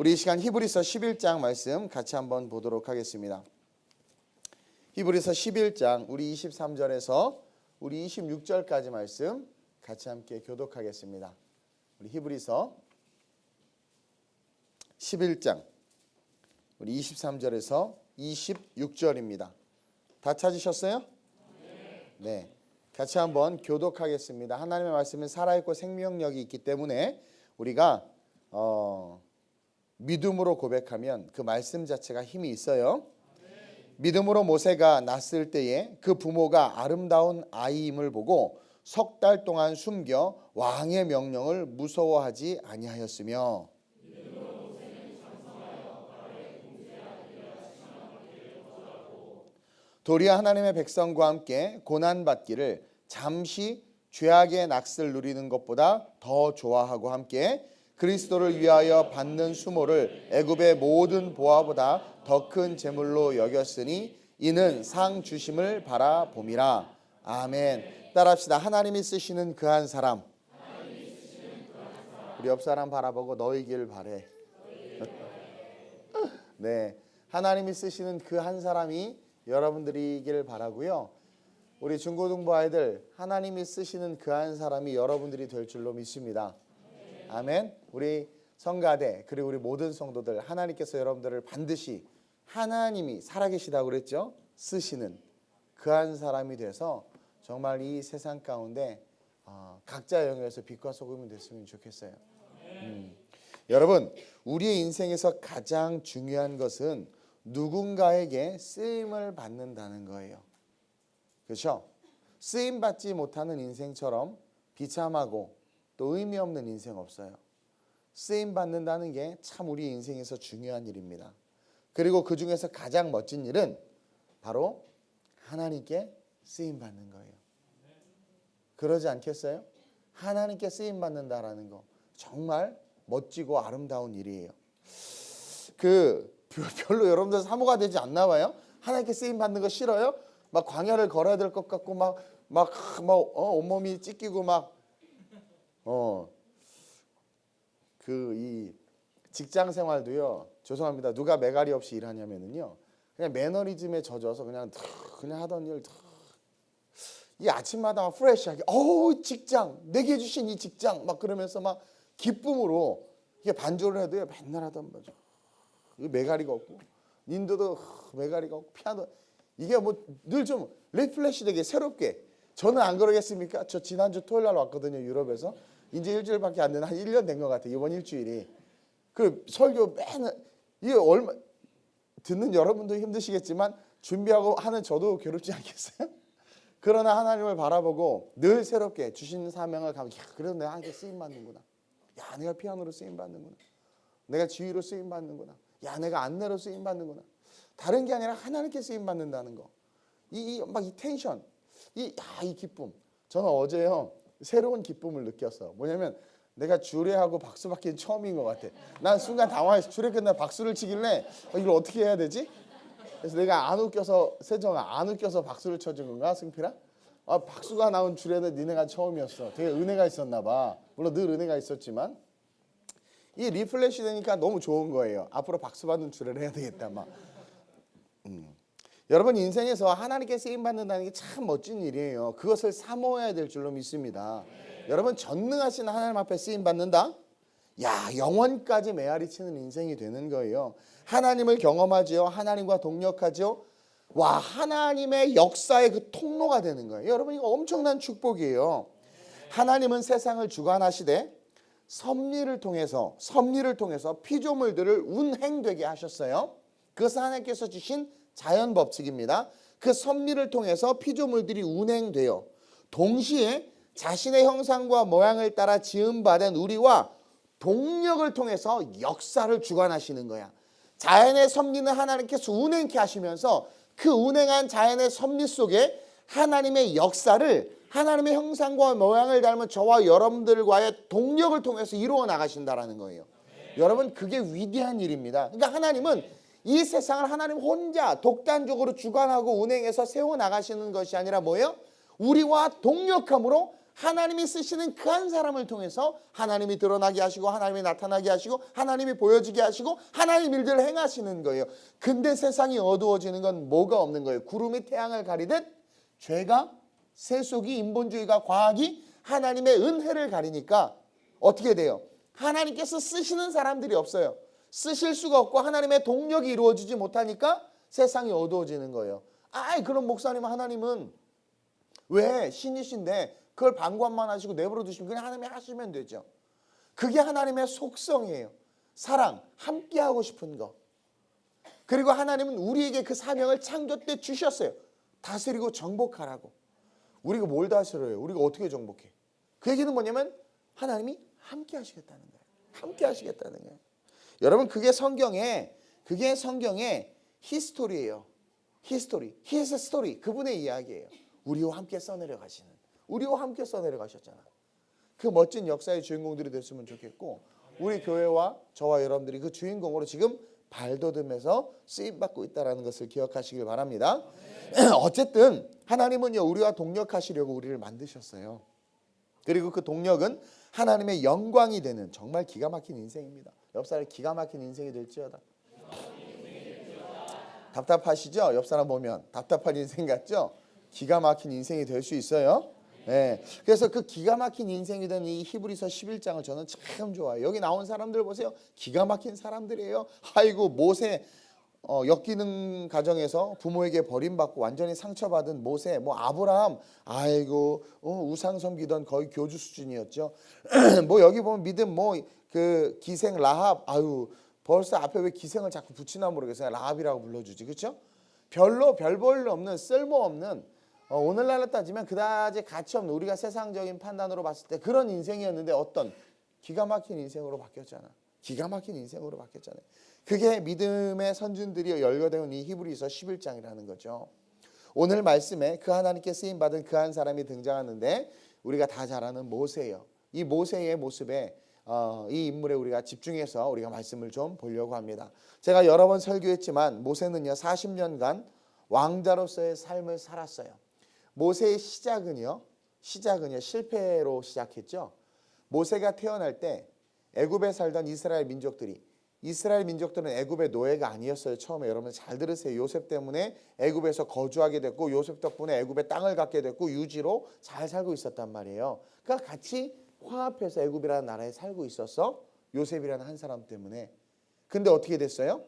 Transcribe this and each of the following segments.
우리 이 시간 히브리서 11장 말씀 같이 한번 보도록 하겠습니다. 히브리서 11장 우리 23절에서 우리 26절까지 말씀 같이 함께 교독하겠습니다. 우리 히브리서 11장 우리 23절에서 26절입니다. 다 찾으셨어요? 네. 같이 한번 교독하겠습니다. 하나님의 말씀은 살아있고 생명력이 있기 때문에 우리가 믿음으로 고백하면 그 말씀 자체가 힘이 있어요. 믿음으로 모세가 낳았을 때에 그 부모가 아름다운 아이임을 보고 석 달 동안 숨겨 왕의 명령을 무서워하지 아니하였으며 도리어 하나님의 백성과 함께 고난받기를 잠시 죄악의 낙을 누리는 것보다 더 좋아하고 함께 그리스도를 위하여 받는 수모를 애굽의 모든 보화보다 더 큰 재물로 여겼으니 이는 상 주심을 바라봄이라. 아멘. 따라합시다. 하나님이 쓰시는 그 한 사람. 우리 옆 사람 바라보고 너이길 바래. 네, 하나님이 쓰시는 그 한 사람이 여러분들이길 바라고요. 우리 중고등부 아이들 하나님이 쓰시는 그 한 사람이 여러분들이 될 줄로 믿습니다. 아멘. 우리 성가대 그리고 우리 모든 성도들 하나님께서 여러분들을 반드시 하나님이 살아계시다고 그랬죠. 쓰시는 그 한 사람이 돼서 정말 이 세상 가운데 각자 영역에서 빛과 소금이 됐으면 좋겠어요. 여러분 우리의 인생에서 가장 중요한 것은 누군가에게 쓰임을 받는다는 거예요. 그렇죠? 쓰임 받지 못하는 인생처럼 비참하고 또 의미 없는 인생 없어요. 쓰임 받는다는 게 참 우리 인생에서 중요한 일입니다. 그리고 그 중에서 가장 멋진 일은 바로 하나님께 쓰임 받는 거예요. 그러지 않겠어요? 하나님께 쓰임 받는다라는 거 정말 멋지고 아름다운 일이에요. 별로 여러분들 사모가 되지 않나 봐요. 하나님께 쓰임 받는 거 싫어요? 막 광야를 걸어야 될 것 같고 온몸이 찢기고 이 직장 생활도요. 죄송합니다. 누가 매가리 없이 일하냐면요. 그냥 매너리즘에 젖어서 그냥 하던 일 이 아침마다 프레시하게 직장 내게 주신 이 직장 막 그러면서 막 기쁨으로 이게 반주를 해도요. 맨날 하던 거죠. 매가리가 없고 인도도 매가리가 없고 피아노 이게 뭐 늘 좀 리플레시 되게 새롭게 저는 안 그러겠습니까? 저 지난주 토요일 날 왔거든요. 유럽에서 이제 일주일밖에 안 된 한 1년 된 것 같아요. 이번 일주일이 그 설교 맨날 이게 얼마 듣는 여러분도 힘드시겠지만 준비하고 하는 저도 괴롭지 않겠어요? 그러나 하나님을 바라보고 늘 새롭게 주신 사명을 가면 그래도 내가 하나님께 쓰임 받는구나. 야 내가 피아노로 쓰임 받는구나. 내가 지휘로 쓰임 받는구나. 야 내가 안내로 쓰임 받는구나. 다른 게 아니라 하나님께 쓰임 받는다는 거. 이 텐션, 이 기쁨. 저는 어제요 새로운 기쁨을 느꼈어. 뭐냐면 내가 주례하고 박수 받기는 처음인 것 같아. 난 순간 당황해서 주례 끝나 박수를 치길래 이걸 어떻게 해야 되지? 그래서 내가 안 웃겨서 세정아 안 웃겨서 박수를 쳐준 건가 승필아? 박수가 나온 주례는 니네가 처음이었어. 되게 은혜가 있었나 봐. 물론 늘 은혜가 있었지만 이 리플레시 되니까 너무 좋은 거예요. 앞으로 박수 받는 주례를 해야 되겠다 막. 여러분 인생에서 하나님께 쓰임 받는다는 게 참 멋진 일이에요. 그것을 사모해야 될 줄로 믿습니다. 여러분 전능하신 하나님 앞에 쓰임 받는다? 야 영원까지 메아리 치는 인생이 되는 거예요. 하나님을 경험하지요. 하나님과 동역하죠. 와 통로의 역사의 그 통로가 되는 거예요. 여러분 이거 엄청난 축복이에요. 하나님은 세상을 주관하시되 섭리를 통해서 피조물들을 운행되게 하셨어요. 그것은 하나님께서 주신 자연 법칙입니다. 그 섭리를 통해서 피조물들이 운행돼요. 동시에 자신의 형상과 모양을 따라 지음받은 우리와 동력을 통해서 역사를 주관하시는 거야. 자연의 섭리는 하나님께서 운행케 하시면서 그 운행한 자연의 섭리 속에 하나님의 역사를 하나님의 형상과 모양을 닮은 저와 여러분들과의 동력을 통해서 이루어 나가신다라는 거예요. 여러분 그게 위대한 일입니다. 그러니까 하나님은 이 세상을 하나님 혼자 독단적으로 주관하고 운행해서 세워나가시는 것이 아니라 뭐예요? 우리와 동력함으로 하나님이 쓰시는 그 한 사람을 통해서 하나님이 드러나게 하시고 하나님이 나타나게 하시고 하나님이 보여지게 하시고 하나님 일들을 행하시는 거예요. 근데 세상이 어두워지는 건 뭐가 없는 거예요. 구름이 태양을 가리듯 죄가, 세속이, 인본주의가, 과학이 하나님의 은혜를 가리니까 어떻게 돼요? 하나님께서 쓰시는 사람들이 없어요. 쓰실 수가 없고 하나님의 동력이 이루어지지 못하니까 세상이 어두워지는 거예요. 그럼 목사님, 하나님은 왜 신이신데 그걸 방관만 하시고 내버려 두시면 그냥 하나님이 하시면 되죠. 그게 하나님의 속성이에요. 사랑, 함께하고 싶은 거. 그리고 하나님은 우리에게 그 사명을 창조 때 주셨어요. 다스리고 정복하라고. 우리가 뭘 다스려요? 우리가 어떻게 정복해? 그 얘기는 뭐냐면 하나님이 함께 하시겠다는 거예요. 함께 하시겠다는 거예요. 여러분, 그게 성경의 히스토리예요. 히스토리. His story. 그분의 이야기예요. 우리와 함께 써내려 가시는. 우리와 함께 써내려 가셨잖아. 그 멋진 역사의 주인공들이 됐으면 좋겠고 우리 교회와 저와 여러분들이 그 주인공으로 지금 발돋움해서 쓰임받고 있다는 것을 기억하시길 바랍니다. 어쨌든 하나님은요, 우리와 동력하시려고 우리를 만드셨어요. 그리고 그 동력은 하나님의 영광이 되는 정말 기가 막힌 인생입니다. 옆 사람이 기가 막힌 인생이 될지어다. 답답하시죠? 옆 사람 보면 답답한 인생 같죠? 기가 막힌 인생이 될 수 있어요. 네. 그래서 그 기가 막힌 인생이 된 이 히브리서 11장을 저는 참 좋아해요. 여기 나온 사람들 보세요. 기가 막힌 사람들이에요. 아이고, 모세 엮이는 가정에서 부모에게 버림받고 완전히 상처받은 모세, 아브라함, 아이고, 우상 섬기던 거의 교주 수준이었죠. 여기 보면 믿음, 그 기생 라합, 아유, 벌써 앞에 왜 기생을 자꾸 붙이나 모르겠어요. 라합이라고 불러주지, 그렇죠? 별 볼 없는, 쓸모없는, 오늘날로 따지면 그다지 가치 없는, 우리가 세상적인 판단으로 봤을 때 그런 인생이었는데 어떤 기가 막힌 인생으로 바뀌었잖아. 기가 막힌 인생으로 바뀌었잖아요. 그게 믿음의 선진들이 열거되온 이 히브리서 11장이라는 거죠. 오늘 말씀에 그 하나님께 쓰임받은 그 한 사람이 등장하는데 우리가 다 잘 아는 모세예요. 이 모세의 모습에 이 인물에 우리가 집중해서 우리가 말씀을 좀 보려고 합니다. 제가 여러 번 설교했지만 모세는요 40년간 왕자로서의 삶을 살았어요. 모세의 시작은요 실패로 시작했죠. 모세가 태어날 때 애굽에 살던 이스라엘 민족들은 애굽의 노예가 아니었어요. 처음에 여러분 잘 들으세요. 요셉 때문에 애굽에서 거주하게 됐고 요셉 덕분에 애굽의 땅을 갖게 됐고 유지로 잘 살고 있었단 말이에요. 그러니까 같이 화합해서 애굽이라는 나라에 살고 있었어. 요셉이라는 한 사람 때문에. 근데 어떻게 됐어요?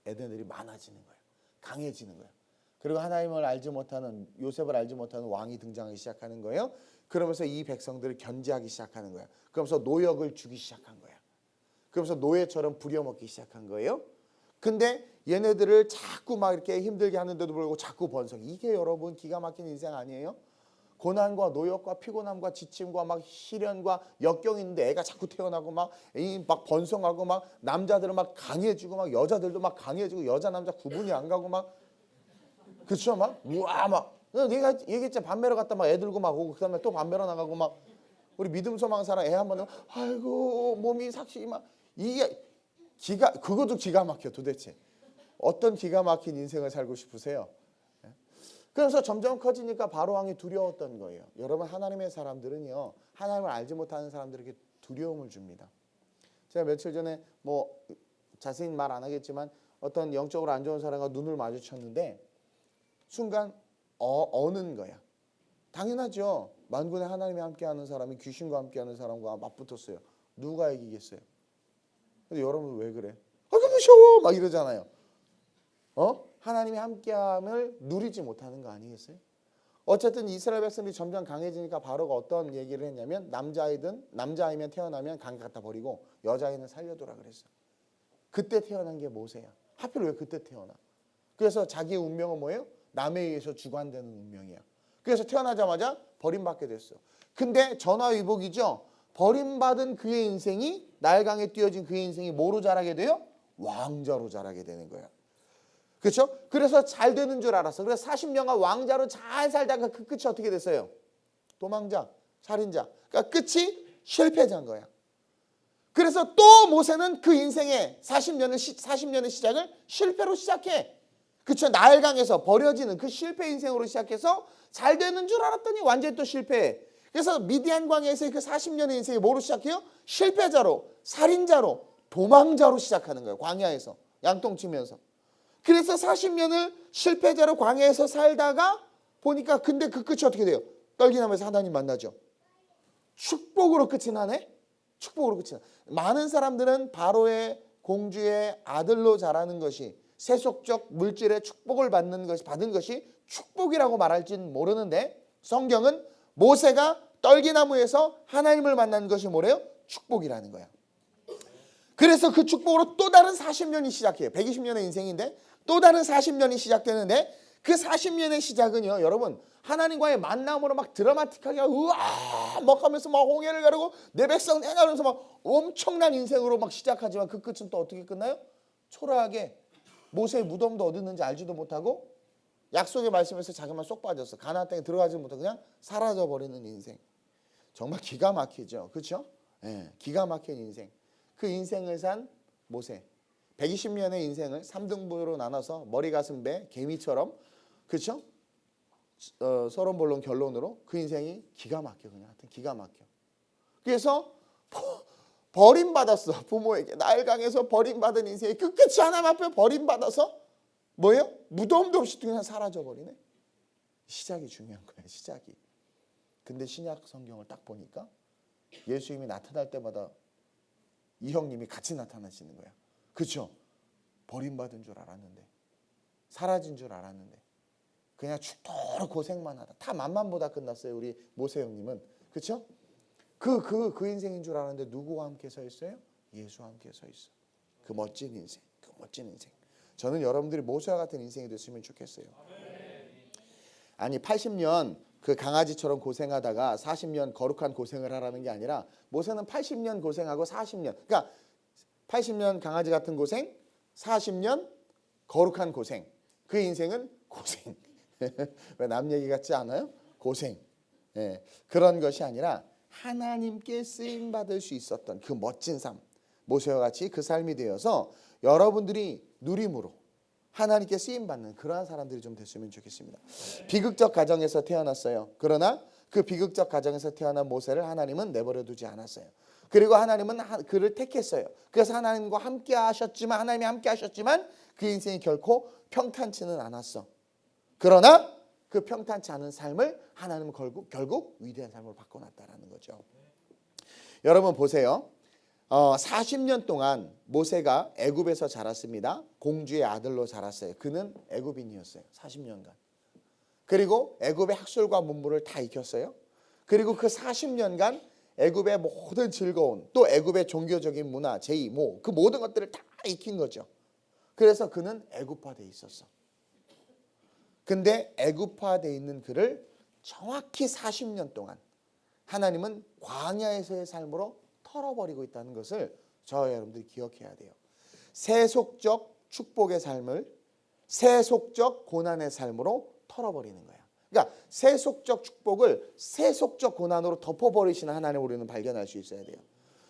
애들이 많아지는 거예요. 강해지는 거예요. 그리고 하나님을 알지 못하는, 요셉을 알지 못하는 왕이 등장하기 시작하는 거예요. 그러면서 이 백성들을 견제하기 시작하는 거예요. 그러면서 노역을 주기 시작한 거예요. 그러면서 노예처럼 부려먹기 시작한 거예요. 근데 얘네들을 자꾸 막 이렇게 힘들게 하는데도 불구하고 자꾸 번성. 이게 여러분 기가 막힌 인생 아니에요? 고난과 노역과 피곤함과 지침과 막 시련과 역경이 있는데 애가 자꾸 태어나고 막 번성하고 막 남자들은 막 강해지고 막 여자들도 막 강해지고 여자 남자 구분이 안 가고 막 그렇죠? 막 우와 막 내가 얘기했잖아. 밤매러 갔다 막 애 들고 막 오고 그다음에 또 밤매러 나가고 막 우리 믿음 소망 사람 애 한 번 아이고 몸이 삭시 막 이게 그것도 기가 막혀. 도대체 어떤 기가 막힌 인생을 살고 싶으세요? 그래서 점점 커지니까 바로 왕이 두려웠던 거예요. 여러분 하나님의 사람들은요 하나님을 알지 못하는 사람들에게 두려움을 줍니다. 제가 며칠 전에 자세히 말 안 하겠지만 어떤 영적으로 안 좋은 사람과 눈을 마주쳤는데 순간 어는 거야. 당연하죠. 만군의 하나님이 함께하는 사람이 귀신과 함께하는 사람과 맞붙었어요. 누가 이기겠어요? 근데 여러분 왜 그래? 그 무서워 막 이러잖아요. 하나님이 함께함을 누리지 못하는 거 아니겠어요? 어쨌든 이스라엘 백성들이 점점 강해지니까 바로가 어떤 얘기를 했냐면 남자아이면 태어나면 강 갖다 버리고 여자아이는 살려두라 그랬어요. 그때 태어난 게 모세야. 하필 왜 그때 태어나? 그래서 자기의 운명은 뭐예요? 남에 의해서 주관되는 운명이야. 그래서 태어나자마자 버림받게 됐어. 근데 전화위복이죠. 버림받은 그의 인생이 나일강에 띄어진 그의 인생이 뭐로 자라게 돼요? 왕자로 자라게 되는 거야. 그렇죠? 그래서 잘 되는 줄 알았어. 그래서 40년간 왕자로 잘 살다가 그 끝이 어떻게 됐어요? 도망자, 살인자. 그러니까 끝이 실패자인 거야. 그래서 또 모세는 그 인생의 40년의 시작을 실패로 시작해. 그쵸? 나일강에서 버려지는 그 실패 인생으로 시작해서 잘 되는 줄 알았더니 완전히 또 실패해. 그래서 미디안 광야에서의 그 40년의 인생이 뭐로 시작해요? 실패자로, 살인자로, 도망자로 시작하는 거예요. 광야에서 양똥치면서. 그래서 40년을 실패자로 광야에서 살다가 보니까 근데 그 끝이 어떻게 돼요? 떨기나무에서 하나님 만나죠. 축복으로 끝이 나네. 축복으로 끝이 나. 많은 사람들은 바로의 공주의 아들로 자라는 것이 세속적 물질의 축복을 받는 것이 받은 것이 축복이라고 말할지는 모르는데 성경은 모세가 떨기나무에서 하나님을 만난 것이 뭐래요? 축복이라는 거야. 그래서 그 축복으로 또 다른 40년이 시작해요. 120년의 인생인데 또 다른 40년이 시작되는데 그 40년의 시작은요, 여러분 하나님과의 만남으로 막 드라마틱하게 우와 막 하면서 막 홍해를 가르고 내 백성 내가 하면서 막 엄청난 인생으로 막 시작하지만 그 끝은 또 어떻게 끝나요? 초라하게 모세의 무덤도 어디 있는지 알지도 못하고 약속의 말씀에서 자기만 쏙 빠졌어. 가나안 땅에 들어가지 못하고 그냥 사라져버리는 인생. 정말 기가 막히죠. 그렇죠? 예, 기가 막힌 인생. 그 인생을 산 모세. 120년의 인생을 3등분으로 나눠서 머리 가슴 배 개미처럼 그렇죠? 서론본론 결론으로 그 인생이 기가 막혀. 그냥 하여튼 기가 막혀. 그래서 버림받았어. 부모에게 나일강에서 버림받은 인생이 끝끝이 하나님 앞에 버림받아서 뭐예요? 무덤도 없이 그냥 사라져버리네. 시작이 중요한 거예요. 시작이. 근데 신약 성경을 딱 보니까 예수님이 나타날 때마다 이 형님이 같이 나타나시는 거야. 그렇죠? 버림받은 줄 알았는데 사라진 줄 알았는데 그냥 죽도록 고생만 하다. 다 만만보다 끝났어요. 우리 모세 형님은. 그렇죠? 그 인생인 줄 알았는데 누구와 함께 서 있어요? 예수와 함께 서 있어. 그 멋진 인생. 그 멋진 인생. 저는 여러분들이 모세와 같은 인생이 됐으면 좋겠어요. 아니 80년 그 강아지처럼 고생하다가 40년 거룩한 고생을 하라는 게 아니라 모세는 80년 고생하고 40년. 그러니까 80년 강아지 같은 고생, 40년 거룩한 고생. 그 인생은 고생. 왜 남 얘기 같지 않아요? 고생. 예, 그런 것이 아니라 하나님께 쓰임 받을 수 있었던 그 멋진 삶. 모세와 같이 그 삶이 되어서 여러분들이 누림으로 하나님께 쓰임 받는 그러한 사람들이 좀 됐으면 좋겠습니다. 비극적 가정에서 태어났어요. 그러나 그 비극적 가정에서 태어난 모세를 하나님은 내버려 두지 않았어요. 그리고 하나님은 그를 택했어요. 그래서 하나님과 함께 하셨지만 하나님이 함께 하셨지만 그 인생이 결코 평탄치는 않았어. 그러나 그 평탄치 않은 삶을 하나님은 결국 위대한 삶으로 바꿔놨다라는 거죠. 여러분 보세요. 40년 동안 모세가 애굽에서 자랐습니다. 공주의 아들로 자랐어요. 그는 애굽인이었어요. 40년간. 그리고 애굽의 학술과 문물을 다 익혔어요. 그리고 그 40년간 애굽의 모든 즐거운 또 애굽의 종교적인 문화, 제의, 그 모든 것들을 다 익힌 거죠. 그래서 그는 애굽화돼 있었어. 근데 애굽화돼 있는 그를 정확히 40년 동안 하나님은 광야에서의 삶으로 털어버리고 있다는 것을 저와 여러분들이 기억해야 돼요. 세속적 축복의 삶을 세속적 고난의 삶으로 털어버리는 거야. 그러니까 세속적 축복을 세속적 고난으로 덮어버리시는 하나님을 우리는 발견할 수 있어야 돼요.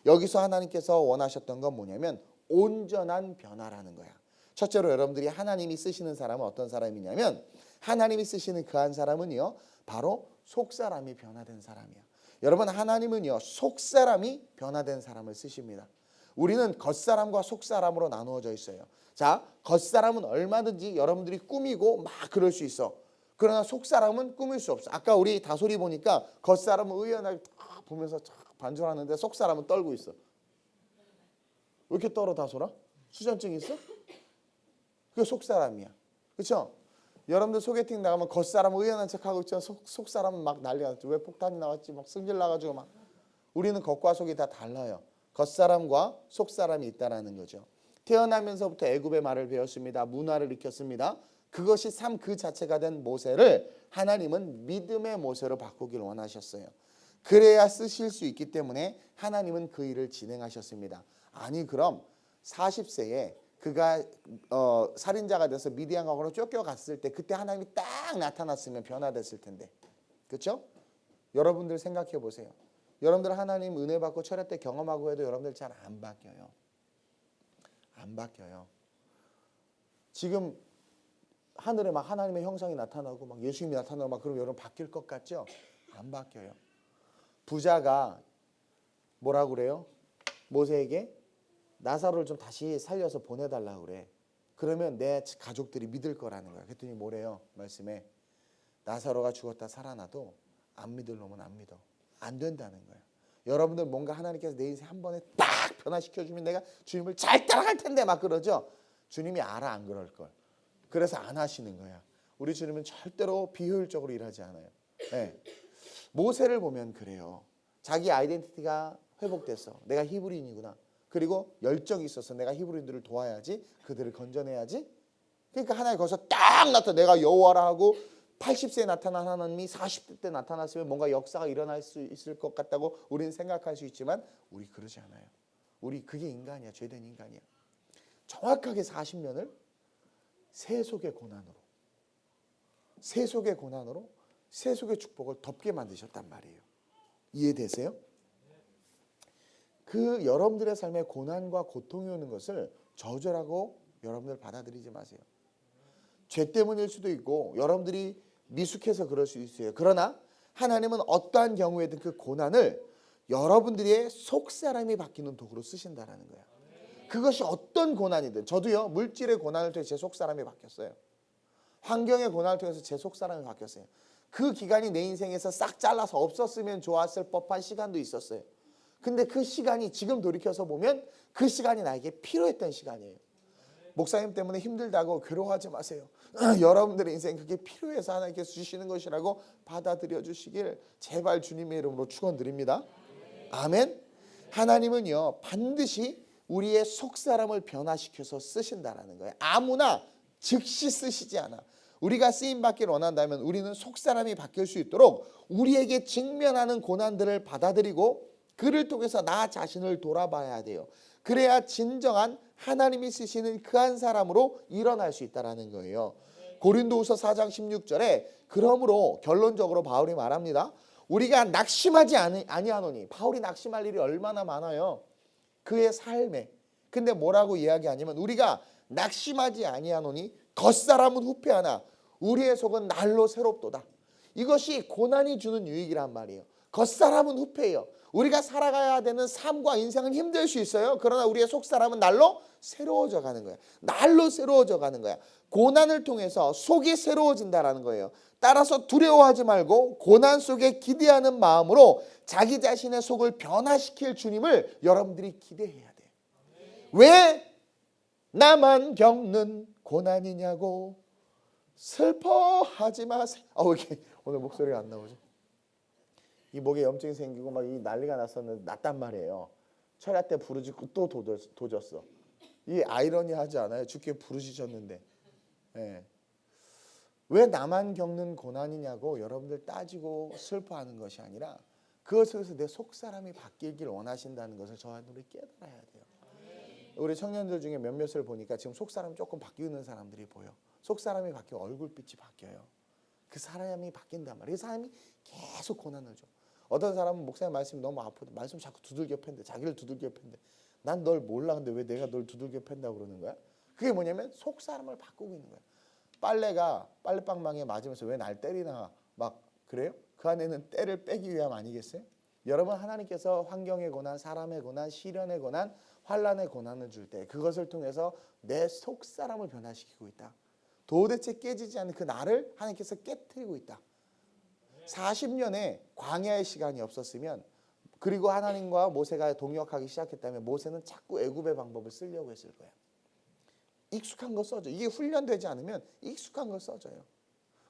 여기서 하나님께서 원하셨던 건 뭐냐면 온전한 변화라는 거야. 첫째로 여러분들이 하나님이 쓰시는 사람은 어떤 사람이냐면 하나님이 쓰시는 그 한 사람은요 바로 속사람이 변화된 사람이야. 여러분 하나님은요 속사람이 변화된 사람을 쓰십니다. 우리는 겉사람과 속사람으로 나누어져 있어요. 자, 겉사람은 얼마든지 여러분들이 꾸미고 막 그럴 수 있어. 그러나 속사람은 꾸밀 수 없어. 아까 우리 다솔이 보니까 겉사람은 의연하게 딱 보면서 반전하는데 속사람은 떨고 있어. 왜 이렇게 떨어 다솔아? 수전증 있어? 그게 속사람이야. 그렇죠? 여러분들 소개팅 나가면 겉사람은 의연한 척하고 있지만 속사람은 막 난리가 났죠. 왜 폭탄이 나왔지? 막 승질 나가지고 막. 우리는 겉과 속이 다 달라요. 겉사람과 속사람이 있다라는 거죠. 태어나면서부터 애굽의 말을 배웠습니다. 문화를 익혔습니다. 그것이 삶 그 자체가 된 모세를 하나님은 믿음의 모세로 바꾸길 원하셨어요. 그래야 쓰실 수 있기 때문에 하나님은 그 일을 진행하셨습니다. 아니 그럼 40세에 그가 살인자가 돼서 미디안 광으로 쫓겨갔을 때 그때 하나님이 딱 나타났으면 변화됐을 텐데. 그렇죠? 여러분들 생각해 보세요. 여러분들 하나님 은혜 받고 철회 때 경험하고 해도 여러분들 잘 안 바뀌어요. 안 바뀌어요. 지금 하늘에 막 하나님의 형상이 나타나고 막 예수님이 나타나고 막 그러면 여러분 바뀔 것 같죠? 안 바뀌어요. 부자가 뭐라고 그래요? 모세에게 나사로를 좀 다시 살려서 보내달라고 그래. 그러면 내 가족들이 믿을 거라는 거야. 그랬더니 뭐래요? 말씀에 나사로가 죽었다 살아나도 안 믿을 놈은 안 믿어. 안 된다는 거야. 여러분들 뭔가 하나님께서 내 인생 한 번에 딱 변화시켜주면 내가 주님을 잘 따라갈 텐데 막 그러죠. 주님이 알아 안 그럴 걸. 그래서 안 하시는 거야. 우리 주님은 절대로 비효율적으로 일하지 않아요. 네. 모세를 보면 그래요. 자기 아이덴티티가 회복됐어. 내가 히브리인이구나. 그리고 열정이 있어서 내가 히브리인들을 도와야지. 그들을 건져내야지. 그러니까 하나님 거기서 딱 나타나. 내가 여호와라 하고 80세에 나타난 하나님이 40대 때 나타났으면 뭔가 역사가 일어날 수 있을 것 같다고 우리는 생각할 수 있지만 우리 그러지 않아요. 우리 그게 인간이야. 죄된 인간이야. 정확하게 40년을 세속의 고난으로 세속의 축복을 덮게 만드셨단 말이에요. 이해되세요? 그 여러분들의 삶에 고난과 고통이 오는 것을 저주라고 여러분들 받아들이지 마세요. 죄 때문일 수도 있고 여러분들이 미숙해서 그럴 수 있어요. 그러나 하나님은 어떠한 경우에든 그 고난을 여러분들의 속사람이 바뀌는 도구로 쓰신다라는 거예요. 그것이 어떤 고난이든 저도요 물질의 고난을 통해 제 속사람이 바뀌었어요. 환경의 고난을 통해서 제 속사람이 바뀌었어요. 그 기간이 내 인생에서 싹 잘라서 없었으면 좋았을 법한 시간도 있었어요. 근데 그 시간이 지금 돌이켜서 보면 그 시간이 나에게 필요했던 시간이에요. 목사님 때문에 힘들다고 괴로워하지 마세요. 여러분들의 인생 그게 필요해서 하나님께서 주시는 것이라고 받아들여 주시길 제발 주님의 이름으로 축원드립니다. 아멘. 하나님은요 반드시 우리의 속사람을 변화시켜서 쓰신다라는 거예요. 아무나 즉시 쓰시지 않아. 우리가 쓰임받기를 원한다면 우리는 속사람이 바뀔 수 있도록 우리에게 직면하는 고난들을 받아들이고 그를 통해서 나 자신을 돌아봐야 돼요. 그래야 진정한 하나님이 쓰시는 그 한 사람으로 일어날 수 있다는 거예요. 고린도후서 4장 16절에 그러므로 결론적으로 바울이 말합니다. 우리가 낙심하지 아니하노니. 바울이 낙심할 일이 얼마나 많아요. 그의 삶에. 근데 뭐라고 이야기하냐면 우리가 낙심하지 아니하노니 겉사람은 후패하나 우리의 속은 날로 새롭도다. 이것이 고난이 주는 유익이란 말이에요. 겉사람은 후패예요. 우리가 살아가야 되는 삶과 인생은 힘들 수 있어요. 그러나 우리의 속사람은 날로 새로워져 가는 거야. 날로 새로워져 가는 거야. 고난을 통해서 속이 새로워진다라는 거예요. 따라서 두려워하지 말고 고난 속에 기대하는 마음으로 자기 자신의 속을 변화시킬 주님을 여러분들이 기대해야 돼요. 왜 나만 겪는 고난이냐고 슬퍼하지 마세요. 왜 이렇게 오늘 목소리가 안 나오죠? 이 목에 염증이 생기고 막 이 난리가 났었는데 났단 말이에요. 철야 때 부르짖고 또 도졌어. 이 아이러니하지 않아요? 주께 부르짖었는데. 예. 왜 나만 겪는 고난이냐고 여러분들 따지고 슬퍼하는 것이 아니라 그것에서 내 속사람이 바뀌길 원하신다는 것을 저와 우리 깨달아야 돼요. 우리 청년들 중에 몇몇을 보니까 지금 속사람이 조금 바뀌는 사람들이 보여. 속사람이 바뀌어 얼굴빛이 바뀌어요. 그 사람이 바뀐단 말이에요. 그 사람이 계속 고난을 줘. 어떤 사람은 목사님 말씀이 너무 아프다. 말씀 자꾸 두들겨 팬대. 자기를 두들겨 팬대. 난 널 몰라. 근데 왜 내가 널 두들겨 팬다고 그러는 거야? 그게 뭐냐면 속사람을 바꾸고 있는 거야. 빨래가 빨래방망이에 맞으면서 왜 날 때리나 막 그래요? 그 안에는 때를 빼기 위함 아니겠어요? 여러분 하나님께서 환경의 고난, 사람의 고난, 시련의 고난, 환난의 고난을 줄 때 그것을 통해서 내 속사람을 변화시키고 있다. 도대체 깨지지 않는 그 나를 하나님께서 깨트리고 있다. 40년의 광야의 시간이 없었으면 그리고 하나님과 모세가 동역하기 시작했다면 모세는 자꾸 애굽의 방법을 쓰려고 했을 거야. 익숙한 거 써줘. 이게 훈련되지 않으면 익숙한 걸 써줘요.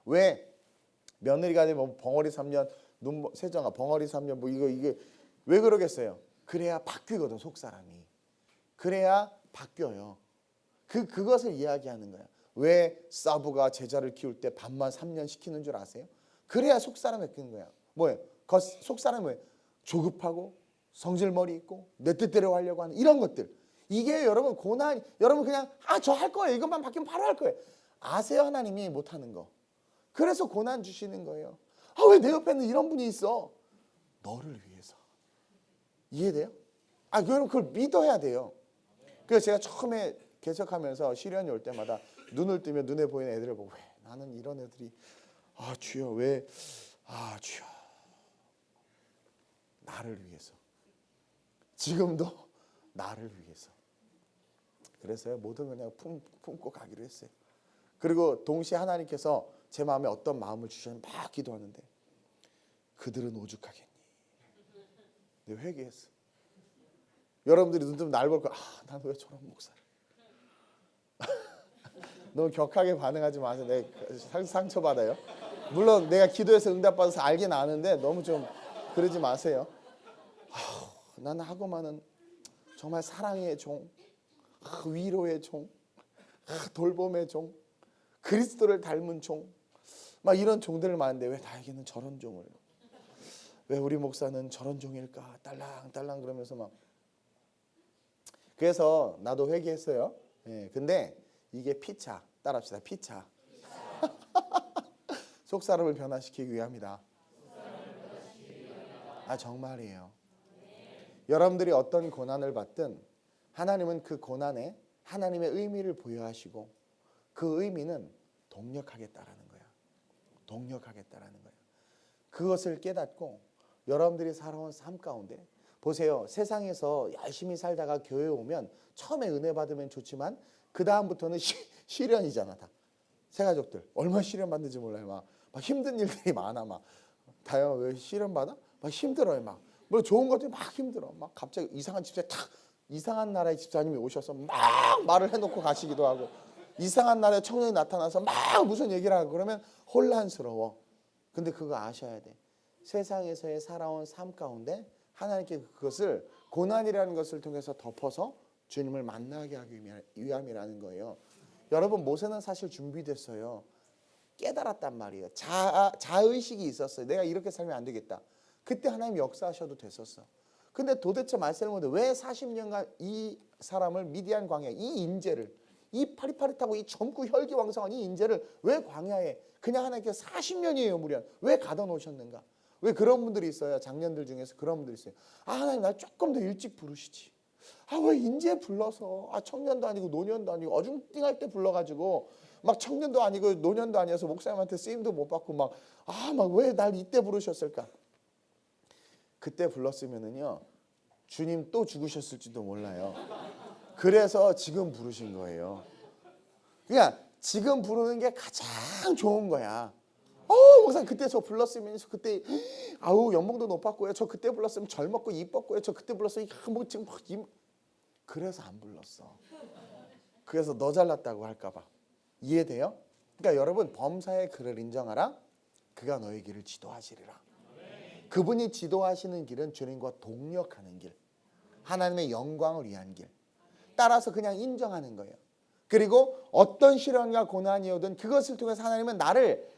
왜? 며느리가 되면 벙어리 3년, 세정아 벙어리 3년 뭐 이게 왜 그러겠어요? 그래야 바뀌거든 속사람이. 그래야 바뀌어요. 그것을 이야기하는 거야. 왜 사부가 제자를 키울 때 반만 3년 시키는 줄 아세요? 그래야 속사람이 바뀌는 거야. 뭐예요? 속사람이 뭐예요? 조급하고 성질머리 있고 내 뜻대로 하려고 하는 이런 것들. 이게 여러분 고난, 여러분 그냥 저 할 거예요. 이것만 바뀌면 바로 할 거예요. 아세요? 하나님이 못하는 거. 그래서 고난 주시는 거예요. 왜 내 옆에는 이런 분이 있어? 너를 위해서. 이해돼요? 여러분 그걸 믿어야 돼요. 그래서 제가 처음에 개척하면서 시련이 올 때마다 눈을 뜨면 눈에 보이는 애들을 보고 왜 나는 이런 애들이 주여 왜 주여 나를 위해서 지금도 나를 위해서 그래서요 모든 걸 그냥 품고 가기로 했어요. 그리고 동시에 하나님께서 제 마음에 어떤 마음을 주셨는지 막 기도하는데 그들은 오죽하겠니. 내가 회개했어. 여러분들이 눈 뜨면 날 볼 거야. 난 왜 저런 목사를. 너무 격하게 반응하지 마세요. 내가 상처받아요. 물론 내가 기도해서 응답받아서 알긴 아는데 너무 좀 그러지 마세요. 나는 하고만은 정말 사랑의 종, 위로의 종, 돌봄의 종, 그리스도를 닮은 종, 막 이런 종들을 많은데 왜 나에게는 저런 종을, 왜 우리 목사는 저런 종일까 딸랑딸랑 그러면서 막. 그래서 나도 회개했어요. 근데 이게 피차, 따라합시다. 피차. 속사람을 변화시키기 위함이다. 정말이에요. 여러분들이 어떤 고난을 받든 하나님은 그 고난에 하나님의 의미를 부여하시고 그 의미는 동력하겠다라는 거야. 동력하겠다라는 거야. 그것을 깨닫고 여러분들이 살아온 삶 가운데 보세요. 세상에서 열심히 살다가 교회에 오면 처음에 은혜 받으면 좋지만 그 다음부터는 시련이잖아. 다 새가족들 얼마나 시련 받는지 몰라요. 막 힘든 일들이 많아. 막 다요 왜 시련 받아? 막 힘들어요. 막 뭐 좋은 것들이 막 힘들어. 막 갑자기 이상한 집사에 이상한 나라의 집사님이 오셔서 막 말을 해놓고 가시기도 하고 이상한 나라의 청년이 나타나서 막 무슨 얘기를 하고 그러면 혼란스러워. 근데 그거 아셔야 돼. 세상에서의 살아온 삶 가운데 하나님께 그것을 고난이라는 것을 통해서 덮어서 주님을 만나게 하기 위함이라는 거예요. 여러분 모세는 사실 준비됐어요. 깨달았단 말이에요. 자의식이 있었어요. 내가 이렇게 살면 안 되겠다. 그때 하나님 역사하셔도 됐었어. 근데 도대체 말씀을 보는데 왜 40년간 이 사람을 미디안 광야 이 인재를 이 파릿파릿하고 이 젊고 혈기왕성한 이 인재를 왜 광야에 그냥 하나님께서 40년이에요 무려 왜 가둬 놓으셨는가. 왜 그런 분들이 있어요. 장년들 중에서 그런 분들이 있어요. 하나님 나 조금 더 일찍 부르시지. 왜 인제 불러서 청년도 아니고 노년도 아니고 어중띵할 때 불러가지고 막 청년도 아니고 노년도 아니어서 목사님한테 쓰임도 못 받고 막 왜 날 이때 부르셨을까. 그때 불렀으면은요 주님 또 죽으셨을지도 몰라요. 그래서 지금 부르신 거예요. 그러니까 지금 부르는 게 가장 좋은 거야. 목사님 그때 저 불렀으면 저 그때 연봉도 높았고요. 저 그때 불렀으면 젊었고 이뻤고요. 저 그때 불렀으면 뭐 지금 그래서 안 불렀어. 그래서 너 잘났다고 할까봐. 이해돼요? 그러니까 여러분 범사의 그를 인정하라. 그가 너의 길을 지도하시리라. 그분이 지도하시는 길은 주님과 동력하는 길. 하나님의 영광을 위한 길. 따라서 그냥 인정하는 거예요. 그리고 어떤 시련과 고난이 오든 그것을 통해서 하나님은 나를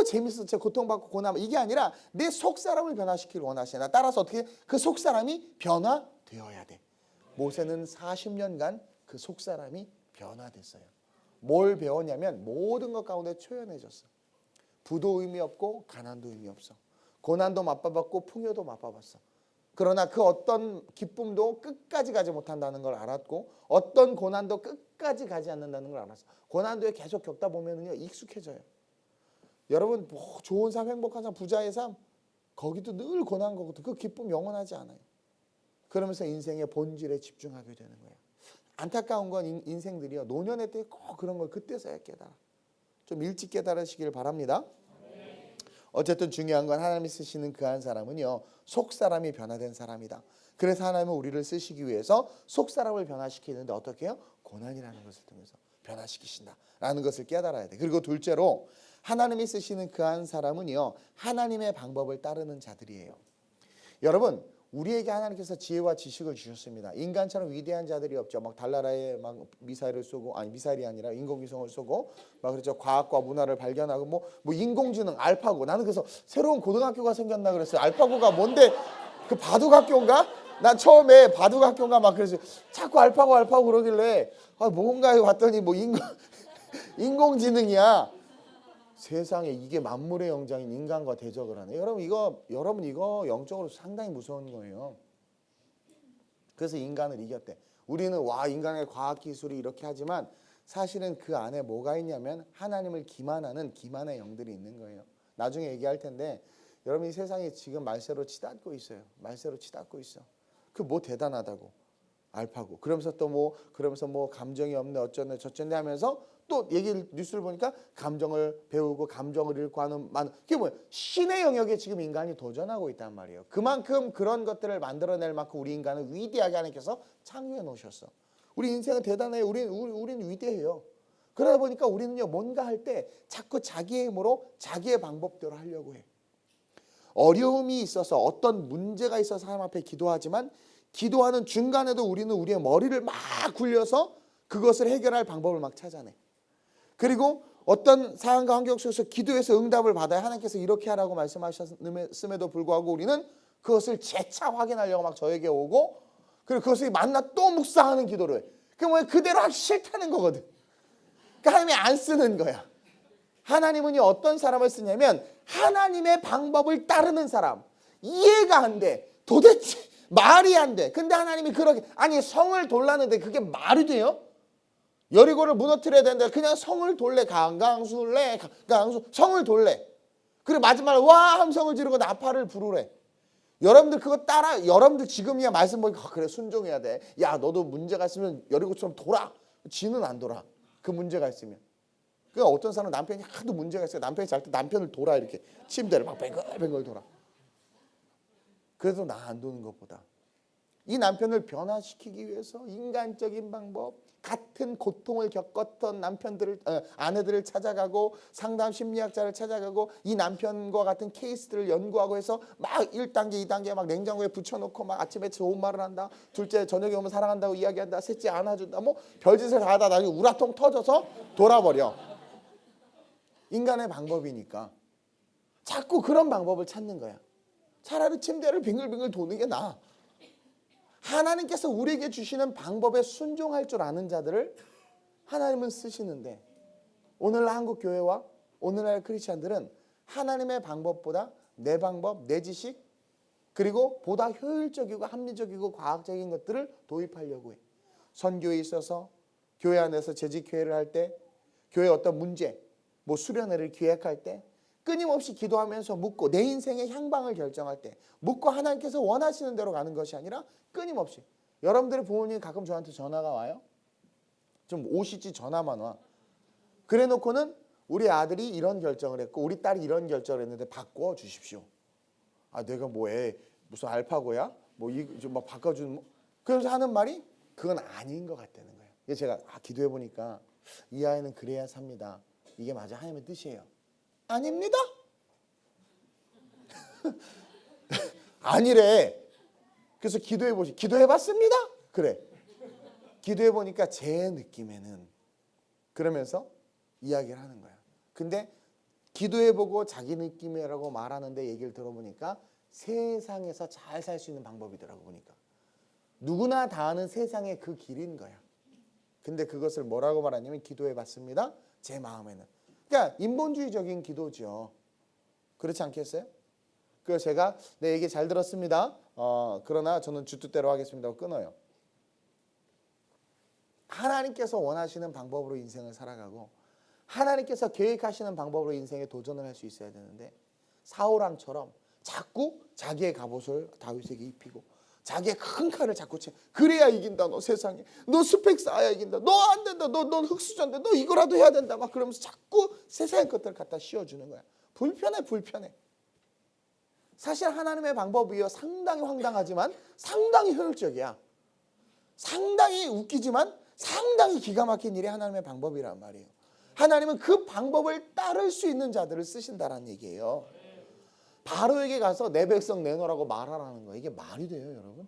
재밌어 저 고통받고 고난 이게 아니라 내 속사람을 변화시키길 원하시나. 따라서 어떻게 그 속사람이 변화되어야 돼. 모세는 40년간 그 속사람이 변화됐어요. 뭘 배웠냐면 모든 것 가운데 초연해졌어. 부도 의미 없고 가난도 의미 없어. 고난도 맛봐봤고 풍요도 맛봐봤어. 그러나 그 어떤 기쁨도 끝까지 가지 못한다는 걸 알았고 어떤 고난도 끝까지 가지 않는다는 걸 알았어. 고난도에 계속 겪다 보면은요 익숙해져요. 여러분 좋은 삶, 행복한 삶, 부자의 삶 거기도 늘 고난 거거든. 그 기쁨 영원하지 않아요. 그러면서 인생의 본질에 집중하게 되는 거예요. 안타까운 건 인생들이요 노년의 때 꼭 그런 걸 그때서야 깨달아. 좀 일찍 깨달으시길 바랍니다. 어쨌든 중요한 건 하나님이 쓰시는 그 한 사람은요 속사람이 변화된 사람이다. 그래서 하나님은 우리를 쓰시기 위해서 속사람을 변화시키는데 어떻게 해요? 고난이라는 것을 통해서 변화시키신다라는 것을 깨달아야 돼. 그리고 둘째로 하나님이 쓰시는 그 한 사람은요 하나님의 방법을 따르는 자들이에요. 여러분 우리에게 하나님께서 지혜와 지식을 주셨습니다. 인간처럼 위대한 자들이 없죠. 막 달나라에 막 미사일을 쏘고 미사일이 아니라 인공위성을 쏘고 막 그렇죠. 과학과 문화를 발견하고 뭐 인공지능 알파고. 나는 그래서 새로운 고등학교가 생겼나 그랬어요. 알파고가 뭔데 그 바둑학교인가? 난 처음에 바둑학교인가 막 그래서 자꾸 알파고 그러길래 뭔가 왔더니 뭐 인공지능이야. 세상에 이게 만물의 영장인 인간과 대적을 하네. 여러분 이거 영적으로 상당히 무서운 거예요. 그래서 인간을 이겼대. 우리는 인간의 과학 기술이 이렇게 하지만 사실은 그 안에 뭐가 있냐면 하나님을 기만하는 기만의 영들이 있는 거예요. 나중에 얘기할 텐데 여러분이 세상에 지금 말세로 치닫고 있어요. 말세로 치닫고 있어. 그 뭐 대단하다고 알파고 그러면서 또 뭐 감정이 없네 어쩌네 저쩌네 하면서 또 뉴스를 보니까 감정을 배우고 감정을 잃고 하는 많은 그게 뭐예요? 신의 영역에 지금 인간이 도전하고 있단 말이에요. 그만큼 그런 것들을 만들어낼 만큼 우리 인간은 위대하게 하나님께서 창조해 놓으셨어. 우리 인생은 대단해요. 우린 위대해요. 그러다 보니까 우리는요 뭔가 할 때 자꾸 자기의 힘으로 자기의 방법대로 하려고 해. 어려움이 있어서 어떤 문제가 있어서 하나님 앞에 기도하지만 기도하는 중간에도 우리는 우리의 머리를 막 굴려서 그것을 해결할 방법을 막 찾아내. 그리고 어떤 상황과 환경 속에서 기도해서 응답을 받아야 하나님께서 이렇게 하라고 말씀하셨음에도 불구하고 우리는 그것을 재차 확인하려고 막 저에게 오고 그리고 그것을 만나 또 묵상하는 기도를 해. 그게 뭐야? 그대로 하기 싫다는 거거든. 그러니까 하나님이 안 쓰는 거야. 하나님은요 어떤 사람을 쓰냐면 하나님의 방법을 따르는 사람. 이해가 안 돼. 도대체 말이 안 돼. 근데 하나님이 그렇게 아니 성을 돌랐는데 그게 말이 돼요? 여리고를 무너뜨려야 되는데 그냥 성을 돌래. 강강술래 강강수 성을 돌래. 그리고 마지막에 와 함성을 지르고 나팔을 부르래. 여러분들 그거 따라 여러분들 지금이야 말씀 보니까 그래 순종해야 돼. 야 너도 문제가 있으면 여리고처럼 돌아. 지는 안 돌아. 그 문제가 있으면. 그러니까 어떤 사람은 남편이 하도 문제가 있어요. 남편이 잘 때 남편을 돌아 이렇게 침대를 막 뱅글뱅글 돌아. 그래도 나 안 도는 것보다 이 남편을 변화시키기 위해서 인간적인 방법 같은 고통을 겪었던 아내들을 찾아가고 상담 심리학자를 찾아가고 이 남편과 같은 케이스들을 연구하고 해서 막 1단계 2단계 막 냉장고에 붙여놓고 막 아침에 좋은 말을 한다. 둘째 저녁에 오면 사랑한다고 이야기한다. 셋째 안아준다. 뭐 별짓을 다 하다 나중에 우라통 터져서 돌아버려. 인간의 방법이니까 자꾸 그런 방법을 찾는 거야. 차라리 침대를 빙글빙글 도는 게 나아. 하나님께서 우리에게 주시는 방법에 순종할 줄 아는 자들을 하나님은 쓰시는데 오늘날 한국 교회와 오늘날 크리스찬들은 하나님의 방법보다 내 방법, 내 지식 그리고 보다 효율적이고 합리적이고 과학적인 것들을 도입하려고 해. 선교에 있어서 교회 안에서 재직교회를 할 때 교회 어떤 문제, 뭐 수련회를 기획할 때 끊임없이 기도하면서 묻고 내 인생의 향방을 결정할 때 묻고 하나님께서 원하시는 대로 가는 것이 아니라 끊임없이 여러분들의 부모님이 가끔 저한테 전화가 와요. 좀 오시지 전화만 와. 그래 놓고는 우리 아들이 이런 결정을 했고 우리 딸이 이런 결정을 했는데 바꿔 주십시오. 아 내가 뭐해 무슨 알파고야? 뭐 좀 막 바꿔주는 뭐. 그래서 하는 말이 그건 아닌 것 같다는 거예요. 그래서 제가 기도해 보니까 이 아이는 그래야 삽니다. 이게 맞아 하나님의 뜻이에요. 아닙니다. 아니래. 그래서 기도해봤습니다. 그래. 기도해보니까 제 느낌에는 그러면서 이야기를 하는 거야. 근데 기도해보고 자기 느낌이라고 말하는데 얘기를 들어보니까 세상에서 잘 살 수 있는 방법이더라고 보니까. 누구나 다 아는 세상의 그 길인 거야. 근데 그것을 뭐라고 말하냐면 기도해봤습니다. 제 마음에는. 그러니까 인본주의적인 기도죠. 그렇지 않겠어요? 그래서 제가 내 얘기 잘 들었습니다. 그러나 저는 주 뜻대로 하겠습니다 하고 끊어요. 하나님께서 원하시는 방법으로 인생을 살아가고 하나님께서 계획하시는 방법으로 인생에 도전을 할 수 있어야 되는데 사울왕처럼 자꾸 자기의 갑옷을 다윗에게 입히고 자기의 큰 칼을 자꾸 그래야 이긴다. 너 세상에 너 스펙 쌓아야 이긴다. 너 안 된다. 넌 흑수저인데 너 이거라도 해야 된다. 막 그러면서 자꾸 세상의 것들을 갖다 씌워주는 거야. 불편해. 사실 하나님의 방법이요 상당히 황당하지만 상당히 효율적이야. 상당히 웃기지만 상당히 기가 막힌 일이 하나님의 방법이란 말이에요. 하나님은 그 방법을 따를 수 있는 자들을 쓰신다라는 얘기예요. 바로에게 가서 내 백성 내놓으라고 말하라는 거예요. 이게 말이 돼요, 여러분?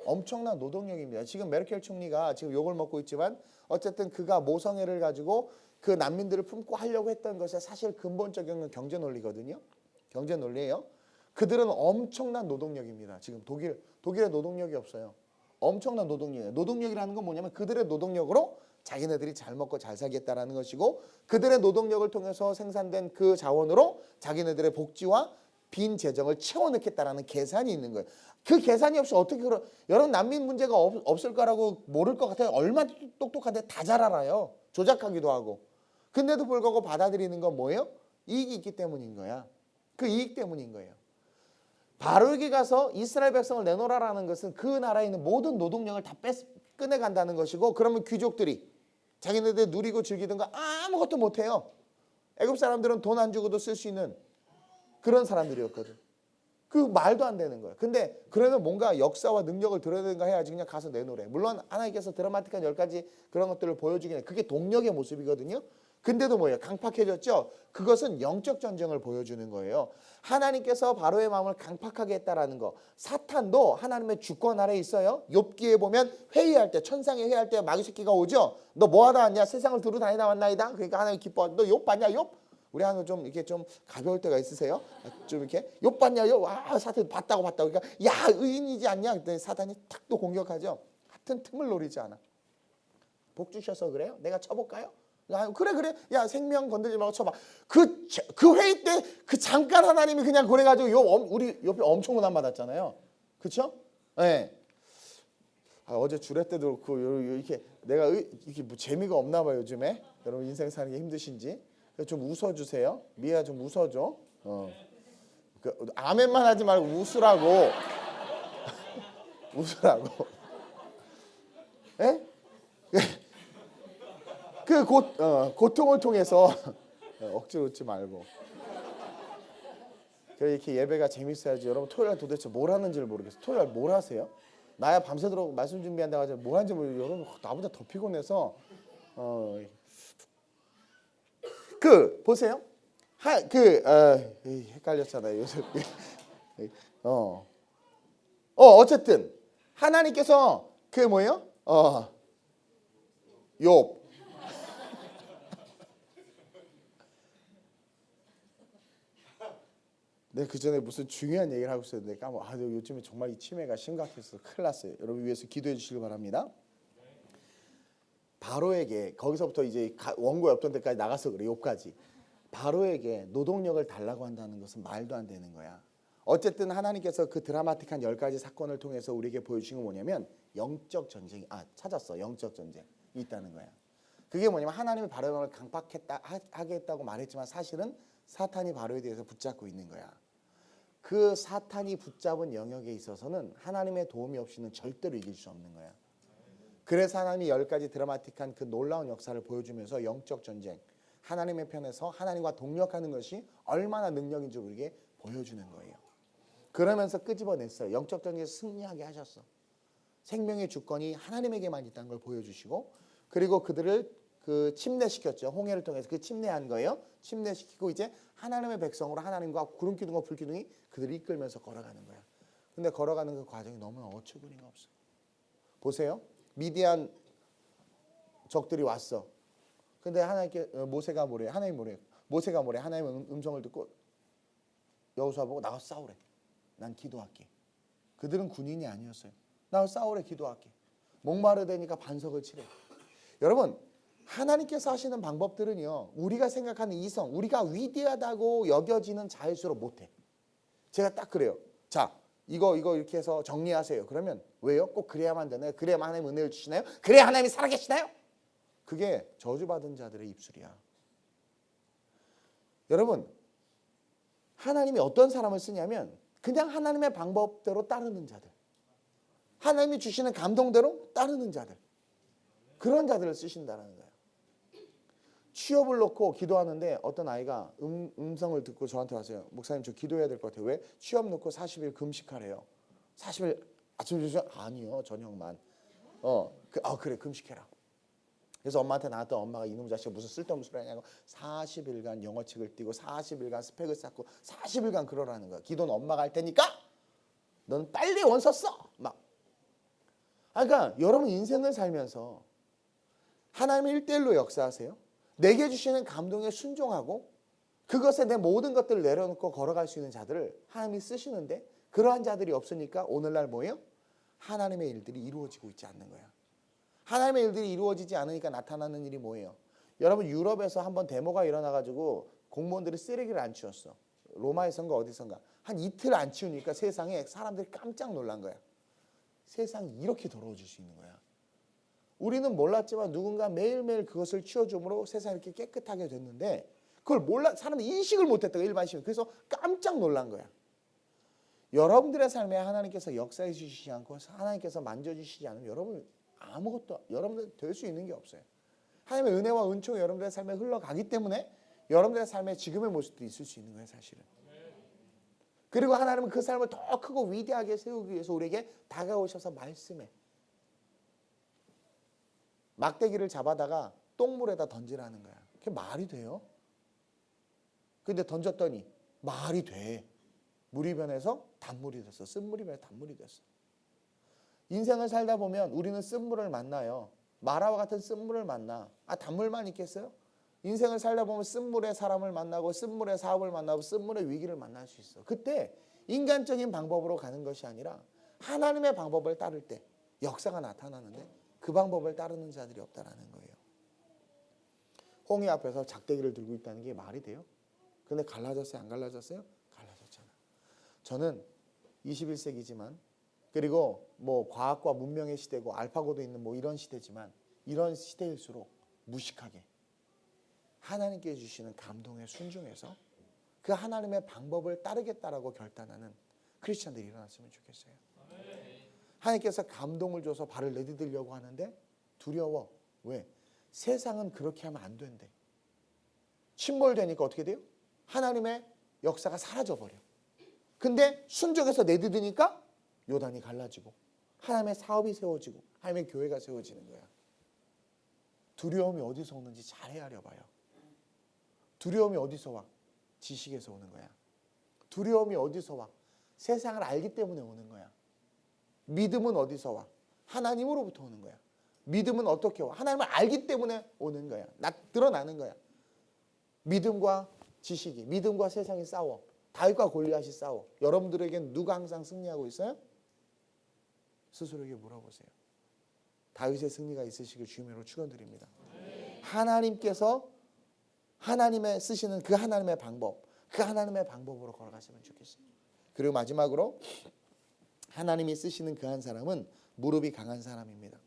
엄청난 노동력입니다. 지금 메르켈 총리가 지금 욕을 먹고 있지만 어쨌든 그가 모성애를 가지고 그 난민들을 품고 하려고 했던 것의 사실 근본적인 경제 논리거든요. 경제 논리예요. 그들은 엄청난 노동력입니다. 지금 독일의 노동력이 없어요. 엄청난 노동력이에요. 노동력이라는 건 뭐냐면 그들의 노동력으로 자기네들이 잘 먹고 잘 살겠다라는 것이고 그들의 노동력을 통해서 생산된 그 자원으로 자기네들의 복지와 빈 재정을 채워넣겠다라는 계산이 있는 거예요. 그 계산이 없이 어떻게 여러분 난민 문제가 없을 거라고 모를 것 같아요. 얼마나 똑똑한데 다 잘 알아요. 조작하기도 하고. 근데도 불구하고 받아들이는 건 뭐예요? 이익이 있기 때문인 거야. 그 이익 때문인 거예요. 바로에게 가서 이스라엘 백성을 내놓으라는 것은 그 나라에 있는 모든 노동력을 다 꺼내간다는 것이고, 그러면 귀족들이 자기네들 누리고 즐기던 거 아무것도 못해요. 애굽 사람들은 돈 안 주고도 쓸 수 있는 그런 사람들이었거든. 그 말도 안 되는 거예요. 근데 그러면 뭔가 역사와 능력을 드러내는가 해야지 그냥 가서 내놓으래. 물론 하나님께서 드라마틱한 10가지 그런 것들을 보여주긴 해. 그게 동력의 모습이거든요. 근데도 뭐예요? 강팍해졌죠? 그것은 영적 전쟁을 보여주는 거예요. 하나님께서 바로의 마음을 강팍하게 했다라는 거. 사탄도 하나님의 주권 아래에 있어요. 욥기에 보면 회의할 때, 천상에 회의할 때 마귀 새끼가 오죠. 너 뭐 하다 왔냐? 세상을 두루 다니다 왔나이다. 그러니까 하나님 기뻐. 너 욥 봤냐? 욥? 우리 하나 좀 이렇게 좀 가벼울 때가 있으세요? 좀 이렇게 욥 봤냐? 욥? 와, 사탄 봤다고. 그러니까 야, 의인이지 않냐? 그랬더니 사탄이 탁 또 공격하죠. 하여튼 틈을 노리지 않아. 복 주셔서 그래요? 내가 쳐볼까요? 그래. 야, 생명 건들지 말고 쳐봐. 그 회의 때 그 잠깐 하나님이 그냥 그래가지고 우리 옆에 엄청 고난 받았잖아요. 그렇죠? 네. 어제 주례 때도 그렇고 이렇게 내가 이렇게 뭐 재미가 없나 봐요 요즘에. 여러분 인생 사는 게 힘드신지 좀 웃어주세요. 미아 좀 웃어줘. 아멘만 하지 말고 웃으라고. 웃으라고. 예? 그 고통을 통해서 억지로 웃지 말고. 이렇게 예배가 재밌어야지. 여러분 토요일 도대체 뭘 하는지를 모르겠어요. 토요일 뭘 하세요? 나야 밤새도록 말씀 준비한다고 하지 뭘 하는지 모르겠어요. 여러분 나보다 더 피곤해서 보세요. 헷갈렸잖아요. 요새. 어쨌든 하나님께서 뭐예요? 욥. 네, 그 전에 무슨 중요한 얘기를 하고 있었는데 요즘에 정말 이 치매가 심각해서 큰일 났어요. 여러분 위해서 기도해 주시기 바랍니다. 바로에게 거기서부터 이제 원고에 없던 데까지 나가서 그래. 욥까지. 바로에게 노동력을 달라고 한다는 것은 말도 안 되는 거야. 어쨌든 하나님께서 그 드라마틱한 10가지 사건을 통해서 우리에게 보여주신 건 뭐냐면 영적 전쟁이 찾았어. 영적 전쟁이 있다는 거야. 그게 뭐냐면 하나님이 바로의 마음을 강팍하게 했다고 말했지만 사실은 사탄이 바로에 대해서 붙잡고 있는 거야. 그 사탄이 붙잡은 영역에 있어서는 하나님의 도움이 없이는 절대로 이길 수 없는 거야. 그래서 하나님이 10가지 드라마틱한 그 놀라운 역사를 보여주면서 영적 전쟁, 하나님의 편에서 하나님과 동력하는 것이 얼마나 능력인지 우리에게 보여주는 거예요. 그러면서 끄집어냈어요. 영적 전쟁에서 승리하게 하셨어. 생명의 주권이 하나님에게만 있다는 걸 보여주시고, 그리고 그들을 침례시켰죠. 홍해를 통해서 침례한 거예요. 침례시키고 이제 하나님의 백성으로 하나님과 구름 기둥과 불 기둥이 그들을 이끌면서 걸어가는 거야. 근데 걸어가는 그 과정이 너무나 어처구니가 없어. 보세요. 미디안 적들이 왔어. 근데 하나님께 모세가 뭐래? 하나님 뭐래? 모세가 뭐래? 하나님의 음성을 듣고 여호수아 보고 나가서 싸우래. 난 기도할게. 그들은 군인이 아니었어요. 나가서 싸우래. 기도할게. 목마르다니까 반석을 치래. 여러분 하나님께서 하시는 방법들은요, 우리가 생각하는 이성, 우리가 위대하다고 여겨지는 자일수록 못해. 제가 딱 그래요. 자, 이거 이렇게 해서 정리하세요. 그러면 왜요? 꼭 그래야만 되나요? 그래야만 하나님 은혜를 주시나요? 그래야 하나님이 살아계시나요? 그게 저주받은 자들의 입술이야. 여러분 하나님이 어떤 사람을 쓰냐면 그냥 하나님의 방법대로 따르는 자들, 하나님이 주시는 감동대로 따르는 자들, 그런 자들을 쓰신다는 거예요. 취업을 놓고 기도하는데 어떤 아이가 음성을 듣고 저한테 왔어요. 목사님 저 기도해야 될 것 같아요. 왜? 취업 놓고 40일 금식하래요. 40일 아침 저녁 아니요 저녁만. 그래 금식해라. 그래서 엄마한테 나왔던 엄마가 이놈 자식 무슨 쓸데없는 소리 하냐고 40일간 영어책을 띄고 40일간 스펙을 쌓고 40일간 그러라는 거야. 기도는 엄마가 할 테니까 넌 빨리 원서 써. 막. 그러니까 여러분 인생을 살면서 하나님의 1대1로 역사하세요. 내게 주시는 감동에 순종하고 그것에 내 모든 것들을 내려놓고 걸어갈 수 있는 자들을 하나님이 쓰시는데 그러한 자들이 없으니까 오늘날 뭐예요? 하나님의 일들이 이루어지고 있지 않는 거야. 하나님의 일들이 이루어지지 않으니까 나타나는 일이 뭐예요? 여러분 유럽에서 한번 데모가 일어나가지고 공무원들이 쓰레기를 안 치웠어. 로마에선가 어디선가 한 이틀 안 치우니까 세상에 사람들이 깜짝 놀란 거야. 세상이 이렇게 더러워질 수 있는 거야. 우리는 몰랐지만 누군가 매일매일 그것을 치워줌으로 세상이 이렇게 깨끗하게 됐는데 그걸 사람들이 인식을 못했다고 일반 시민. 그래서 깜짝 놀란 거야. 여러분들의 삶에 하나님께서 역사해 주시지 않고 하나님께서 만져주시지 않으면 여러분들 될 수 있는 게 없어요. 하나님의 은혜와 은총이 여러분들의 삶에 흘러가기 때문에 여러분들의 삶에 지금의 모습도 있을 수 있는 거예요, 사실은. 그리고 하나님은 그 삶을 더 크고 위대하게 세우기 위해서 우리에게 다가오셔서 말씀해. 막대기를 잡아다가 똥물에다 던지라는 거야. 그게 말이 돼요? 근데 던졌더니 말이 돼. 물이 변해서 단물이 됐어. 쓴물이 변해서 단물이 됐어. 인생을 살다 보면 우리는 쓴물을 만나요. 마라와 같은 쓴물을 만나. 단물만 있겠어요? 인생을 살다 보면 쓴물의 사람을 만나고 쓴물의 사업을 만나고 쓴물의 위기를 만날 수 있어. 그때 인간적인 방법으로 가는 것이 아니라 하나님의 방법을 따를 때 역사가 나타나는데 그 방법을 따르는 자들이 없다라는 거예요. 홍해 앞에서 작대기를 들고 있다는 게 말이 돼요? 근데 갈라졌어요? 안 갈라졌어요? 갈라졌잖아. 저는 21세기지만 그리고 뭐 과학과 문명의 시대고 알파고도 있는 뭐 이런 시대지만 이런 시대일수록 무식하게 하나님께 주시는 감동에 순종해서 그 하나님의 방법을 따르겠다라고 결단하는 크리스찬들이 일어났으면 좋겠어요. 하나님께서 감동을 줘서 발을 내디디려고 하는데 두려워. 왜? 세상은 그렇게 하면 안 된대. 침몰되니까 어떻게 돼요? 하나님의 역사가 사라져버려. 근데 순종해서 내디디니까 요단이 갈라지고 하나님의 사업이 세워지고 하나님의 교회가 세워지는 거야. 두려움이 어디서 오는지 잘 헤아려 봐요. 두려움이 어디서 와? 지식에서 오는 거야. 두려움이 어디서 와? 세상을 알기 때문에 오는 거야. 믿음은 어디서 와? 하나님으로부터 오는 거야. 믿음은 어떻게 와? 하나님을 알기 때문에 오는 거야. 드러나는 거야. 믿음과 지식이, 믿음과 세상이 싸워. 다윗과 골리앗이 싸워. 여러분들에겐 누가 항상 승리하고 있어요? 스스로에게 물어보세요. 다윗의 승리가 있으시길 주님으로 축원드립니다. 하나님께서 하나님의 쓰시는 그 하나님의 방법, 그 하나님의 방법으로 걸어가시면 좋겠어요. 그리고 마지막으로 하나님이 쓰시는 그 한 사람은 무릎이 강한 사람입니다.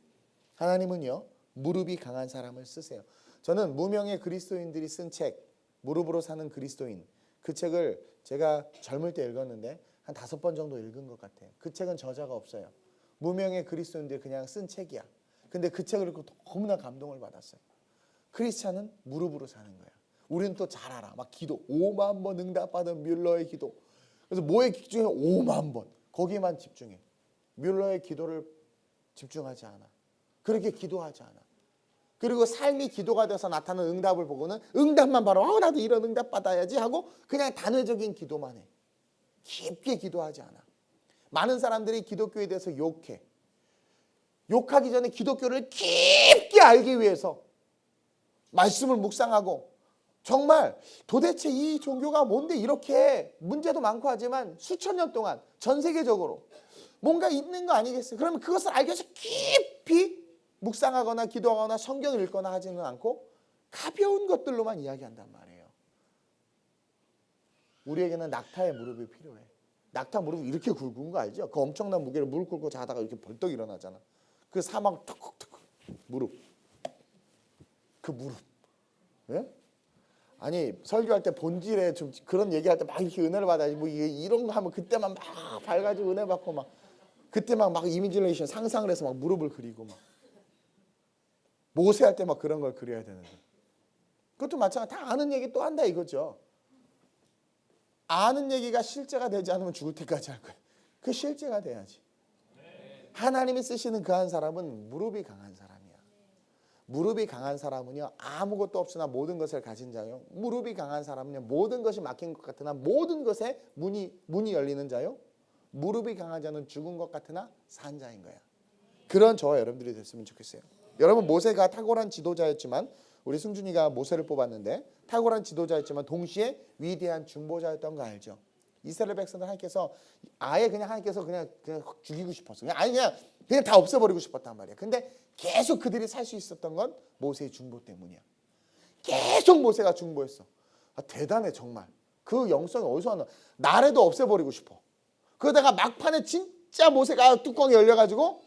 하나님은요, 무릎이 강한 사람을 쓰세요. 저는 무명의 그리스도인들이 쓴 책, 무릎으로 사는 그리스도인, 그 책을 제가 젊을 때 읽었는데 한 5번 정도 읽은 것 같아요. 그 책은 저자가 없어요. 무명의 그리스도인들이 그냥 쓴 책이야. 근데 그 책을 읽고 너무나 감동을 받았어요. 크리스찬은 무릎으로 사는 거야. 우리는 또 잘 알아. 막 기도 5만 번 응답받은 뮬러의 기도. 그래서 뭐에 집중해? 5만 번. 거기에만 집중해. 뮬러의 기도를 집중하지 않아. 그렇게 기도하지 않아. 그리고 삶이 기도가 돼서 나타나는 응답을 보고는 응답만 바로 나도 이런 응답 받아야지 하고 그냥 단회적인 기도만 해. 깊게 기도하지 않아. 많은 사람들이 기독교에 대해서 욕해. 욕하기 전에 기독교를 깊게 알기 위해서 말씀을 묵상하고 정말 도대체 이 종교가 뭔데 이렇게 문제도 많고 하지만 수천 년 동안 전 세계적으로 뭔가 있는 거 아니겠어요? 그러면 그것을 알기 위해서 깊이 묵상하거나 기도하거나 성경을 읽거나 하지는 않고 가벼운 것들로만 이야기한단 말이에요. 우리에게는 낙타의 무릎이 필요해. 낙타 무릎이 이렇게 굵은 거 알죠? 그 엄청난 무게를 무릎 꿇고 자다가 이렇게 벌떡 일어나잖아. 그 사막 턱턱턱 무릎. 그 무릎. 예? 아니 설교할 때 본질에 좀 그런 얘기할 때 막 이렇게 은혜를 받아야지. 뭐 이런 거 하면 그때만 막 밝아지고 은혜 받고 막 그때 막 이미지네이션 상상을 해서 막 무릎을 그리고 막 모세 할 때 막 그런 걸 그려야 되는데 그것도 마찬가지. 다 아는 얘기 또 한다 이거죠. 아는 얘기가 실제가 되지 않으면 죽을 때까지 할 거예요. 그 실제가 돼야지. 하나님이 쓰시는 그 한 사람은 무릎이 강한 사람이야. 무릎이 강한 사람은요, 아무것도 없으나 모든 것을 가진 자요. 무릎이 강한 사람은요, 모든 것이 막힌 것 같으나 모든 것에 문이 열리는 자요. 무릎이 강한 자는 죽은 것 같으나 산 자인 거야. 그런 저와 여러분들이 됐으면 좋겠어요. 여러분, 모세가 탁월한 지도자였지만 우리 승준이가 모세를 뽑았는데 탁월한 지도자였지만 동시에 위대한 중보자였던 거 알죠? 이스라엘 백성들 하나님께서 아예 그냥 하나님께서 그냥 확 죽이고 싶었어. 그냥 다 없애버리고 싶었단 말이야. 근데 계속 그들이 살 수 있었던 건 모세의 중보 때문이야. 계속 모세가 중보했어. 대단해 정말. 그 영성이 어디서 왔나? 나라도 없애버리고 싶어. 그러다가 막판에 진짜 모세가 뚜껑이 열려가지고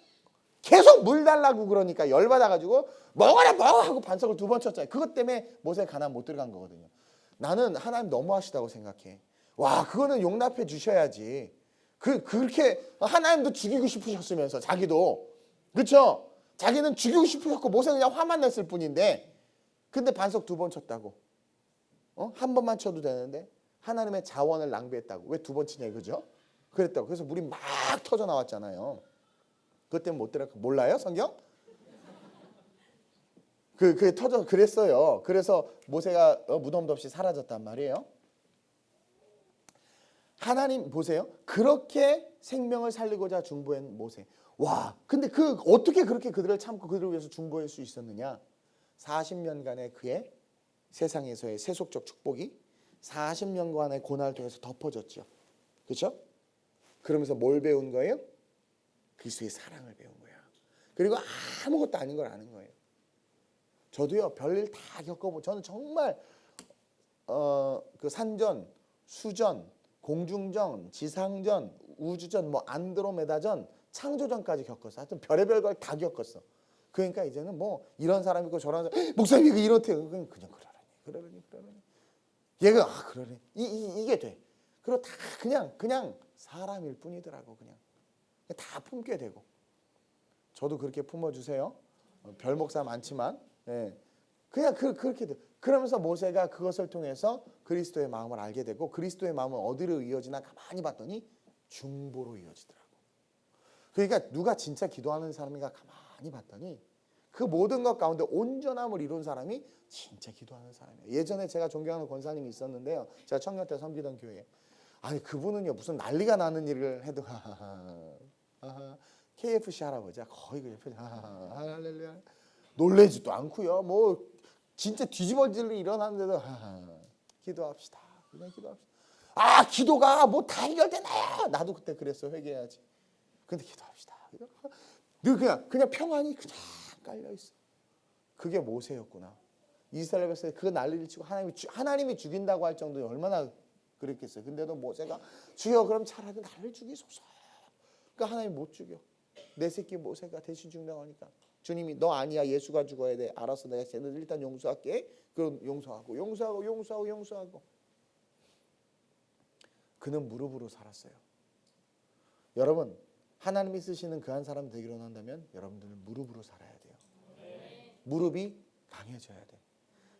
계속 물 달라고 그러니까 열받아가지고 먹어라 먹어 하고 반석을 2번 쳤잖아요. 그것 때문에 모세 가나안 못 들어간 거거든요. 나는 하나님 너무하시다고 생각해. 와, 그거는 용납해 주셔야지. 그렇게 하나님도 죽이고 싶으셨으면서 자기도, 그렇죠? 자기는 죽이고 싶으셨고 모세는 그냥 화만 냈을 뿐인데, 근데 반석 2번 쳤다고. 한 번만 쳐도 되는데 하나님의 자원을 낭비했다고. 왜 2번 치냐 이거죠? 그랬다고. 그래서 물이 막 터져 나왔잖아요. 그것 때문에 못 들어가. 몰라요, 성경? 그게 터져 그랬어요. 그래서 모세가 무덤도 없이 사라졌단 말이에요. 하나님 보세요. 그렇게 생명을 살리고자 중보한 모세. 와, 근데 어떻게 그렇게 그들을 참고 그들을 위해서 중보할 수 있었느냐? 40년간의 그의 세상에서의 세속적 축복이 40년간의 고난을 통해서 덮어졌죠. 그렇죠? 그러면서 뭘 배운 거예요? 그리스도의 사랑을 배운 거야. 그리고 아무것도 아닌 걸 아는 거예요. 저도요, 별일 다 겪어보고 저는 정말 그 산전, 수전, 공중전, 지상전, 우주전, 뭐 안드로메다전, 창조전까지 겪었어. 하여튼 별의별 걸 다 겪었어. 그러니까 이제는 뭐 이런 사람이 있고 저런 사람, 목사님이 이렇대요. 그냥 그러라니. 얘가 그러네. 이게 돼. 그리고 다 그냥 사람일 뿐이더라고. 그냥 다 품게 되고. 저도 그렇게 품어주세요. 별 목사 많지만, 예. 그냥 그렇게 돼. 그러면서 모세가 그것을 통해서 그리스도의 마음을 알게 되고, 그리스도의 마음은 어디로 이어지나 가만히 봤더니 중보로 이어지더라고. 그러니까 누가 진짜 기도하는 사람인가 가만히 봤더니 그 모든 것 가운데 온전함을 이룬 사람이 진짜 기도하는 사람이에요. 예전에 제가 존경하는 권사님이 있었는데요. 제가 청년 때 섬기던 교회에. 아니 그분은요 무슨 난리가 나는 일을 해도 KFC 할아버지야 거의 그 옆에 할렐루야 놀래지도 않고요. 뭐 진짜 뒤집어질 일이 일어났는데도 기도합시다. 그냥 기도합시다. 아 기도가 뭐 다 해결되나요? 나도 그때 그랬어. 회개해야지. 근데 기도합시다. 늘 그냥 평안이 그냥 깔려 있어. 그게 모세였구나. 이스라엘 백성이 그 난리를 치고 하나님이 죽인다고 할 정도에 얼마나 그랬겠어요. 근데도 모세가 주여 그럼 차라리 나를 죽이소서. 그러니까 하나님 못 죽여. 내 새끼 모세가 대신 죽는다고 하니까 주님이 너 아니야 예수가 죽어야 돼. 알았어 내가 쟤네들 일단 용서할게. 그럼 용서하고 그는 무릎으로 살았어요. 여러분 하나님이 쓰시는 그 한 사람 되기로 한다면 여러분들은 무릎으로 살아야 돼요. 무릎이 강해져야 돼.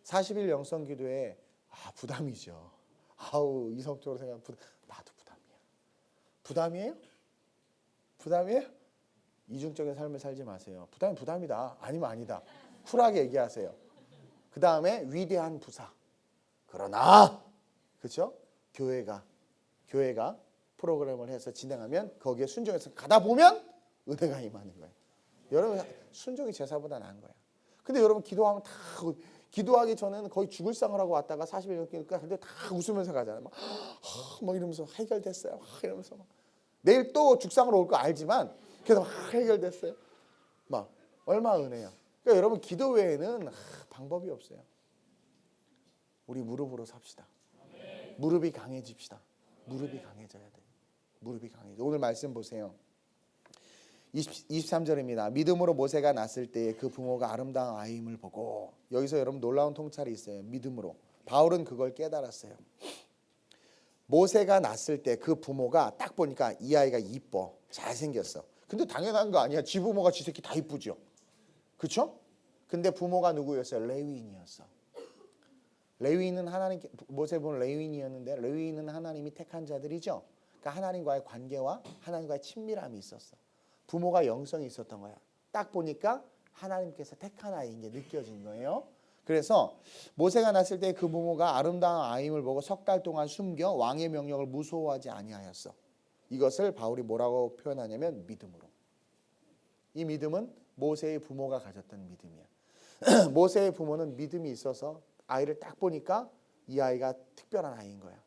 40일 영성 기도에 부담이죠. 아우 이성적으로 생각하면 나도 부담이야. 부담이에요? 부담이에요? 이중적인 삶을 살지 마세요. 부담이다. 아니면 아니다. 쿨하게 얘기하세요. 그 다음에 위대한 부사. 그러나 그렇죠? 교회가 프로그램을 해서 진행하면 거기에 순종해서 가다 보면 은혜가 임하는 거예요. 여러분 순종이 제사보다 나은 거예요. 근데 여러분 기도하면 다 기도하기 전에는 거의 죽을 상을 하고 왔다가 40일 넘기니까 근데 다 웃으면서 가잖아요. 막 이러면서 해결됐어요. 이러면서 내일 또 죽상으로 올 거 알지만 그래도 해결됐어요. 막 얼마나 은혜야. 그러니까 여러분 기도 외에는 방법이 없어요. 우리 무릎으로 삽시다. 무릎이 강해집시다. 무릎이 강해져야 돼. 무릎이 강해져. 오늘 말씀 보세요. 23절입니다. 믿음으로 모세가 낳았을 때에 그 부모가 아름다운 아이임을 보고 여기서 여러분 놀라운 통찰이 있어요. 믿음으로. 바울은 그걸 깨달았어요. 모세가 낳았을 때 그 부모가 딱 보니까 이 아이가 이뻐. 잘생겼어. 근데 당연한 거 아니야. 지 부모가 지 새끼 다 이쁘죠. 그렇죠? 근데 부모가 누구였어요? 레위인이었어. 레위인은 모세 보면 레위인이었는데 레위인은 하나님이 택한 자들이죠. 그러니까 하나님과의 관계와 하나님과의 친밀함이 있었어. 부모가 영성이 있었던 거야. 딱 보니까 하나님께서 택한 아이인 게 느껴진 거예요. 그래서 모세가 낳았을 때 그 부모가 아름다운 아이임을 보고 3달 동안 숨겨 왕의 명령을 무서워하지 아니하였어. 이것을 바울이 뭐라고 표현하냐면 믿음으로. 이 믿음은 모세의 부모가 가졌던 믿음이야. 모세의 부모는 믿음이 있어서 아이를 딱 보니까 이 아이가 특별한 아이인 거야.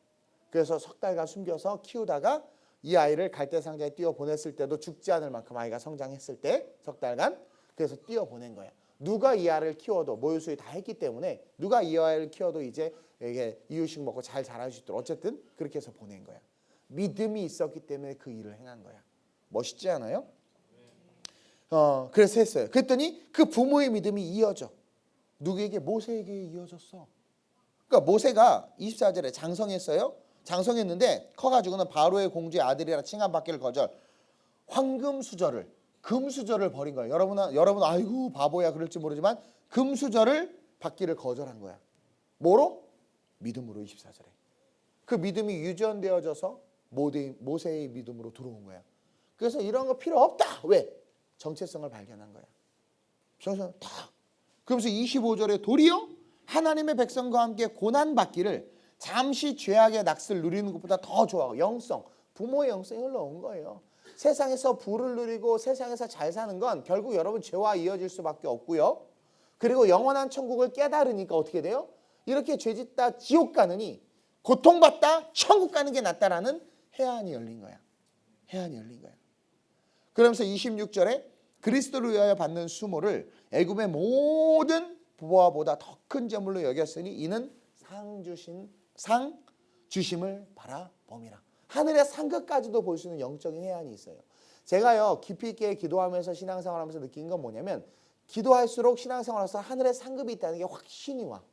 그래서 3달간 숨겨서 키우다가 이 아이를 갈대상자에 띄워보냈을 때도 죽지 않을 만큼 아이가 성장했을 때 3달간 그래서 띄워보낸 거야. 누가 이 아이를 키워도 모유수유 다 했기 때문에 누가 이 아이를 키워도 이제 이게 이유식 먹고 잘 자랄 수 있도록 어쨌든 그렇게 해서 보낸 거야. 믿음이 있었기 때문에 그 일을 행한 거야. 멋있지 않아요? 그래서 했어요. 그랬더니 그 부모의 믿음이 이어져. 누구에게? 모세에게 이어졌어. 그러니까 모세가 24절에 장성했어요. 장성했는데 커가지고는 바로의 공주의 아들이라 칭함받기를 거절. 황금수저를, 금수저를 버린 거예요. 여러분 아이고 바보야 그럴지 모르지만 금수저를 받기를 거절한 거야. 뭐로? 믿음으로. 24절에 그 믿음이 유전되어져서 모세의 믿음으로 들어온 거야. 그래서 이런 거 필요 없다. 왜? 정체성을 발견한 거야. 그래서 다. 그러면서 25절에 도리어 하나님의 백성과 함께 고난받기를 잠시 죄악의 낙을 누리는 것보다 더 좋아하고, 영성, 부모의 영성이 흘러온 거예요. 세상에서 부를 누리고 세상에서 잘 사는 건 결국 여러분 죄와 이어질 수밖에 없고요. 그리고 영원한 천국을 깨달으니까 어떻게 돼요? 이렇게 죄짓다 지옥 가느니 고통받다 천국 가는 게 낫다라는 해안이 열린 거야. 해안이 열린 거야. 그러면서 26절에 그리스도를 위하여 받는 수모를 애굽의 모든 부와보다 더 큰 재물로 여겼으니 이는 상 주심을 바라봄이라. 하늘의 상급까지도 볼 수 있는 영적인 해안이 있어요. 제가요 깊이 있게 기도하면서 신앙생활하면서 느낀 건 뭐냐면, 기도할수록 신앙생활에서 하늘의 상급이 있다는 게 확신이 와.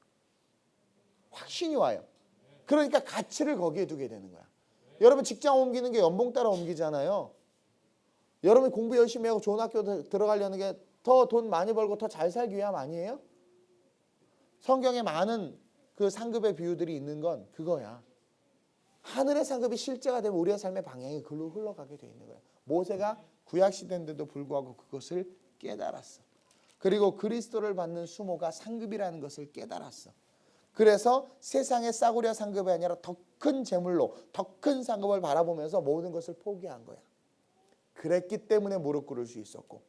확신이 와요. 그러니까 가치를 거기에 두게 되는 거야. 여러분 직장 옮기는 게 연봉 따라 옮기잖아요. 여러분 공부 열심히 하고 좋은 학교 들어가려는 게 더 돈 많이 벌고 더 잘 살기 위함 아니에요? 성경에 많은 그 상급의 비유들이 있는 건 그거야. 하늘의 상급이 실제가 되면 우리의 삶의 방향이 글로 흘러가게 돼 있는 거야. 모세가 구약시대인데도 불구하고 그것을 깨달았어. 그리고 그리스도를 받는 수모가 상급이라는 것을 깨달았어. 그래서 세상의 싸구려 상급이 아니라 더 큰 재물로 더 큰 상급을 바라보면서 모든 것을 포기한 거야. 그랬기 때문에 무릎 꿇을 수 있었고,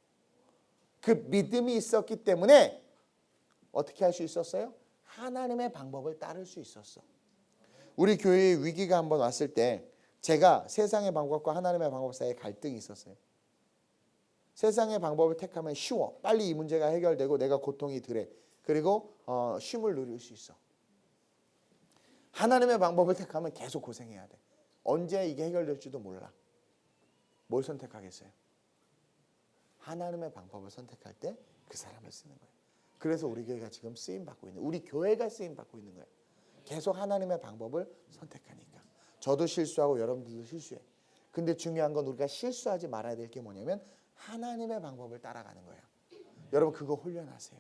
그 믿음이 있었기 때문에 어떻게 할 수 있었어요? 하나님의 방법을 따를 수 있었어. 우리 교회에 위기가 한번 왔을 때 제가 세상의 방법과 하나님의 방법 사이에 갈등이 있었어요. 세상의 방법을 택하면 쉬워. 빨리 이 문제가 해결되고 내가 고통이 덜해. 그리고 쉼을 누릴 수 있어. 하나님의 방법을 택하면 계속 고생해야 돼. 언제 이게 해결될지도 몰라. 뭘 선택하겠어요? 하나님의 방법을 선택할 때 그 사람을 쓰는 거예요. 그래서 우리 교회가 지금 쓰임받고 있는, 우리 교회가 쓰임받고 있는 거예요. 계속 하나님의 방법을 선택하니까. 저도 실수하고 여러분들도 실수해. 근데 중요한 건 우리가 실수하지 말아야 될 게 뭐냐면 하나님의 방법을 따라가는 거예요. 여러분 그거 훈련하세요.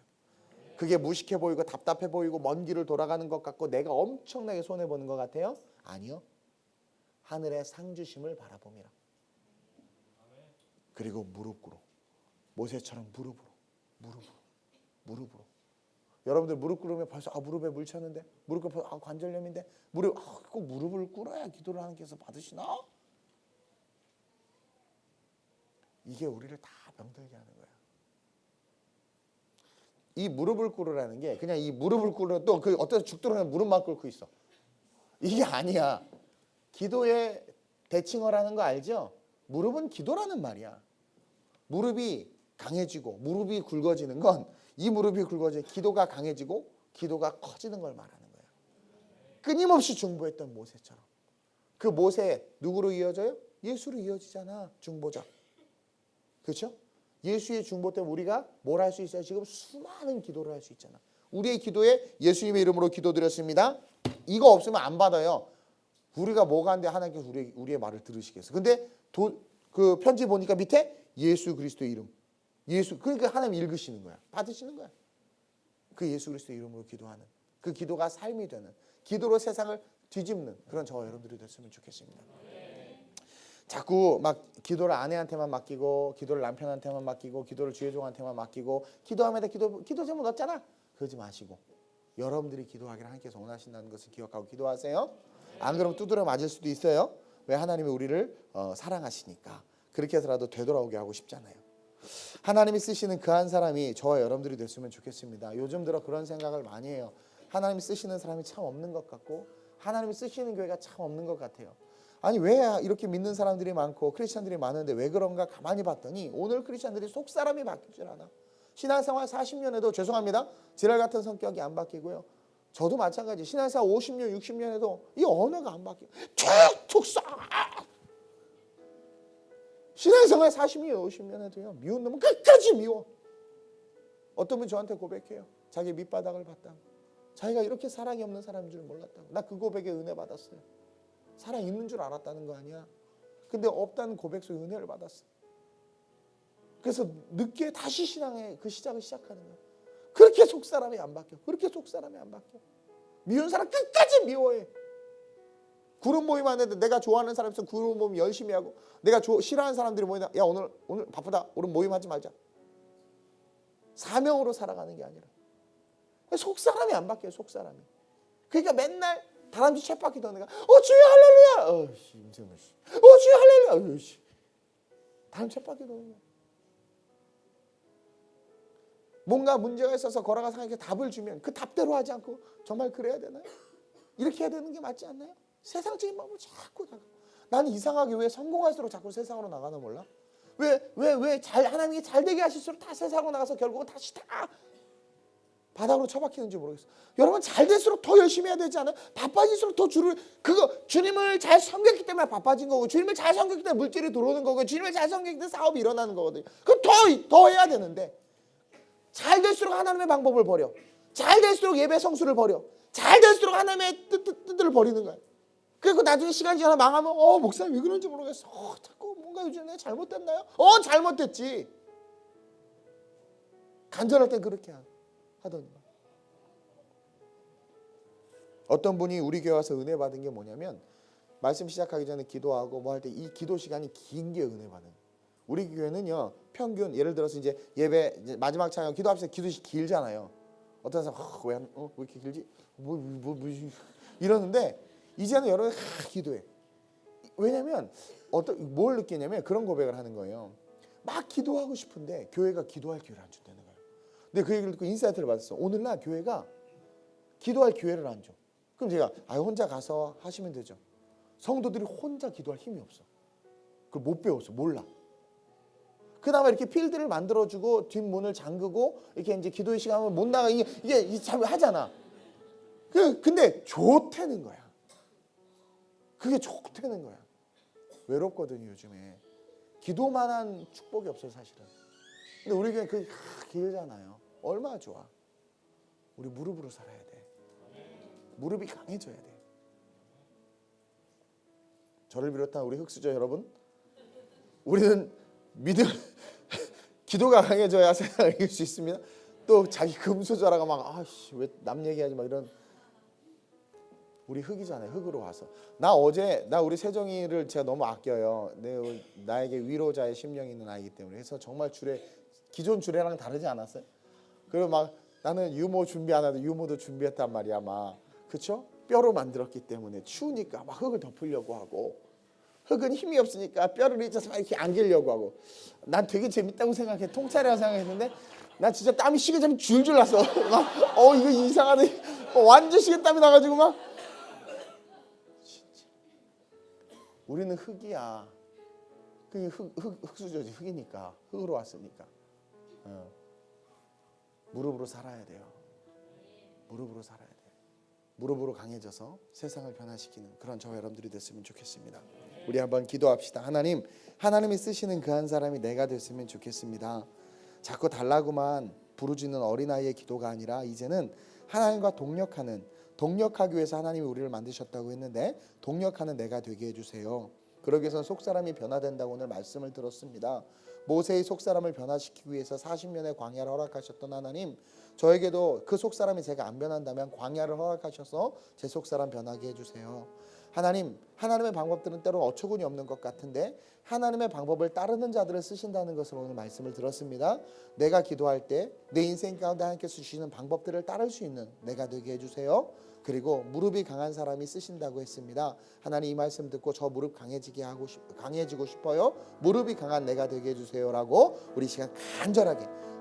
그게 무식해 보이고 답답해 보이고 먼 길을 돌아가는 것 같고 내가 엄청나게 손해보는 것 같아요? 아니요. 하늘의 상주심을 바라봄이라. 그리고 무릎 꿇어. 모세처럼 무릎으로. 여러분들 무릎 꿇으면 벌써 무릎에 물 쳤는데, 무릎 꿇으면 관절염인데, 꼭 무릎을 꿇어야 기도를 하나님께서 받으시나? 이게 우리를 다 병들게 하는 거야. 이 무릎을 꿇으라는 게 그냥 이 무릎을 꿇으면 또 그 어떤 죽도록 무릎만 꿇고 있어. 이게 아니야. 기도의 대칭어라는 거 알죠? 무릎은 기도라는 말이야. 무릎이 강해지고 무릎이 굵어지는 건, 이 무릎이 굵어져 기도가 강해지고 기도가 커지는 걸 말하는 거야. 끊임없이 중보했던 모세처럼. 그 모세 누구로 이어져요? 예수로 이어지잖아. 중보자. 그렇죠? 예수의 중보 때문에 우리가 뭘 할 수 있어요? 지금 수많은 기도를 할 수 있잖아. 우리의 기도에 예수님의 이름으로 기도드렸습니다. 이거 없으면 안 받아요. 우리가 뭐가 안 돼? 하나님께서 우리의 말을 들으시겠어. 근데 그 편지 보니까 밑에 예수 그리스도의 이름. 그러니까 하나님 읽으시는 거야. 받으시는 거야. 그 예수 그리스도의 이름으로 기도하는, 그 기도가 삶이 되는, 기도로 세상을 뒤집는 그런 저와 여러분들이 됐으면 좋겠습니다. 자꾸 막 기도를 아내한테만 맡기고, 기도를 남편한테만 맡기고, 기도를 주의종한테만 맡기고, 기도하면 기도 제목 넣었잖아. 그러지 마시고 여러분들이 기도하기를 하나님께서 원하신다는 것을 기억하고 기도하세요. 안 그러면 두드려 맞을 수도 있어요. 왜? 하나님이 우리를 사랑하시니까. 그렇게 해서라도 되돌아오게 하고 싶잖아요. 하나님이 쓰시는 그 한 사람이 저와 여러분들이 됐으면 좋겠습니다. 요즘 들어 그런 생각을 많이 해요. 하나님이 쓰시는 사람이 참 없는 것 같고, 하나님이 쓰시는 교회가 참 없는 것 같아요. 아니 왜 이렇게 믿는 사람들이 많고 크리스찬들이 많은데 왜 그런가 가만히 봤더니 오늘 크리스찬들이 속사람이 바뀔 줄 알아. 신앙생활 40년에도 죄송합니다. 지랄 같은 성격이 안 바뀌고요. 저도 마찬가지. 신앙생활 50년 60년에도 이 언어가 안 바뀌어요. 툭툭 쏴. 신앙생활 40년, 50년 해도요. 미운 놈은 끝까지 미워. 어떤 분이 저한테 고백해요. 자기 밑바닥을 봤다고. 자기가 이렇게 사랑이 없는 사람인 줄 몰랐다고. 나 그 고백에 은혜 받았어요. 사랑 있는 줄 알았다는 거 아니야. 근데 없다는 고백 속에 은혜를 받았어. 그래서 늦게 다시 신앙의 그 시작을 시작하는 거야. 그렇게 속사람이 안 바뀌어. 그렇게 속사람이 안 바뀌어. 미운 사람 끝까지 미워해. 그룹 모임 하는데 내가 좋아하는 사람 있으면 그룹 모임 열심히 하고, 내가 싫어하는 사람들이 모이다, 야 오늘 바쁘다, 오늘 모임하지 말자. 사명으로 살아가는 게 아니라 속사람이 안 바뀌어요. 속사람이. 그러니까 맨날 다람쥐 쳇바퀴 도는 거야. 주여 할렐루야. 임성근 씨. 주여 할렐루야. 다람쥐 쳇바퀴 도는 거야. 뭔가 문제가 있어서 걸어가서 하나님께 답을 주면 그 답대로 하지 않고 정말 그래야 되나요? 이렇게 해야 되는 게 맞지 않나요? 세상적인 마음으로 자꾸 나가. 나는 이상하게 왜 성공할수록 자꾸 세상으로 나가나 몰라? 왜 하나님이 잘 되게 하실수록 다 세상으로 나가서 결국은 다시 다 바닥으로 처박히는지 모르겠어. 여러분 잘 될수록 더 열심히 해야 되지 않아요? 바빠질수록 더 주님을 잘 섬겼기 때문에 바빠진 거고, 주님을 잘 섬겼기 때문에 물질이 들어오는 거고, 주님을 잘 섬겼기 때문에 사업이 일어나는 거거든요. 그럼 더 해야 되는데, 잘 될수록 하나님의 방법을 버려. 잘 될수록 예배 성수를 버려. 잘 될수록 하나님의 뜻을 버리는 거야. 그리고 나중에 시간이 지나 망하면 목사님 왜 그런지 모르겠어. 자꾸 뭔가 요즘 내가 잘못됐나요? 잘못됐지. 간절할 땐 그렇게 하더니. 어떤 분이 우리 교회 와서 은혜 받은 게 뭐냐면, 말씀 시작하기 전에 기도하고 뭐 할 때 이 기도 시간이 긴 게 은혜 받은. 우리 교회는요, 평균 예를 들어서 이제 예배 이제 마지막 찬양 기도합시다. 기도시 길잖아요. 어떤 사람 왜 이렇게 길지? 이러는데 이제는 여러분 기도해. 왜냐면 뭘 느끼냐면 그런 고백을 하는 거예요. 막 기도하고 싶은데 교회가 기도할 기회를 안 준다는 거예요. 근데 그 얘기를 듣고 인사이트를 받았어. 오늘날 교회가 기도할 기회를 안 줘. 그럼 제가 혼자 가서 하시면 되죠. 성도들이 혼자 기도할 힘이 없어. 그걸 못 배웠어. 몰라. 그다음에 이렇게 필드를 만들어주고 뒷문을 잠그고 이렇게 이제 기도의 시간을 못 나가 이게 참 하잖아. 근데 좋다는 거야. 그게 좋다는 거야. 외롭거든요 요즘에. 기도만한 축복이 없어요 사실은. 근데 우리 교회는 그게 길잖아요. 얼마나 좋아. 우리 무릎으로 살아야 돼. 무릎이 강해져야 돼. 저를 비롯한 우리 흑수저 여러분, 우리는 기도가 강해져야 세상을 이길 수 있습니다. 또 자기 금수저라가 막 왜 남 얘기하지 막 이런. 우리 흑이잖아요. 흑으로 와서. 나 우리 세정이를 제가 너무 아껴요. 나에게 위로자의 심령이 있는 아이기 때문에. 그래서 정말 기존 주례랑 다르지 않았어요? 그리고 막 나는 유모 준비 안 하도 유모도 준비했단 말이야. 막 그쵸? 뼈로 만들었기 때문에 추우니까 막 흙을 덮으려고 하고, 흙은 힘이 없으니까 뼈를 잊어서 막 이렇게 안기려고 하고. 난 되게 재밌다고 생각해. 통찰이라고 생각했는데 난 진짜 땀이 식은땀이 줄줄 났어. 막 이거 이상하네. 완전 식은땀이 나가지고 막. 진짜. 우리는 흑이야. 그게 흑수저지. 흑이니까. 흑으로 왔으니까. 무릎으로 살아야 돼요. 무릎으로 살아야 돼요. 무릎으로 강해져서 세상을 변화시키는 그런 저와 여러분들이 됐으면 좋겠습니다. 우리 한번 기도합시다. 하나님이 쓰시는 그 한 사람이 내가 됐으면 좋겠습니다. 자꾸 달라고만 부르짖는 어린아이의 기도가 아니라 이제는 하나님과 동력하기 위해서 하나님이 우리를 만드셨다고 했는데 동력하는 내가 되게 해주세요. 그러기 위해서는 속사람이 변화된다고 오늘 말씀을 들었습니다. 모세의 속사람을 변화시키기 위해서 40년의 광야를 허락하셨던 하나님, 저에게도 그 속사람이 제가 안 변한다면 광야를 허락하셔서 제 속사람 변하게 해주세요. 하나님의 방법들은 때로 어처구니 없는 것 같은데 하나님의 방법을 따르는 자들을 쓰신다는 것을 오늘 말씀을 들었습니다. 내가 기도할 때 내 인생 가운데 하나님께서 주시는 방법들을 따를 수 있는 내가 되게 해주세요. 그리고 무릎이 강한 사람이 쓰신다고 했습니다. 하나님 이 말씀 듣고 저 무릎 강해지고 싶어요. 무릎이 강한 내가 되게 해주세요라고 우리 시간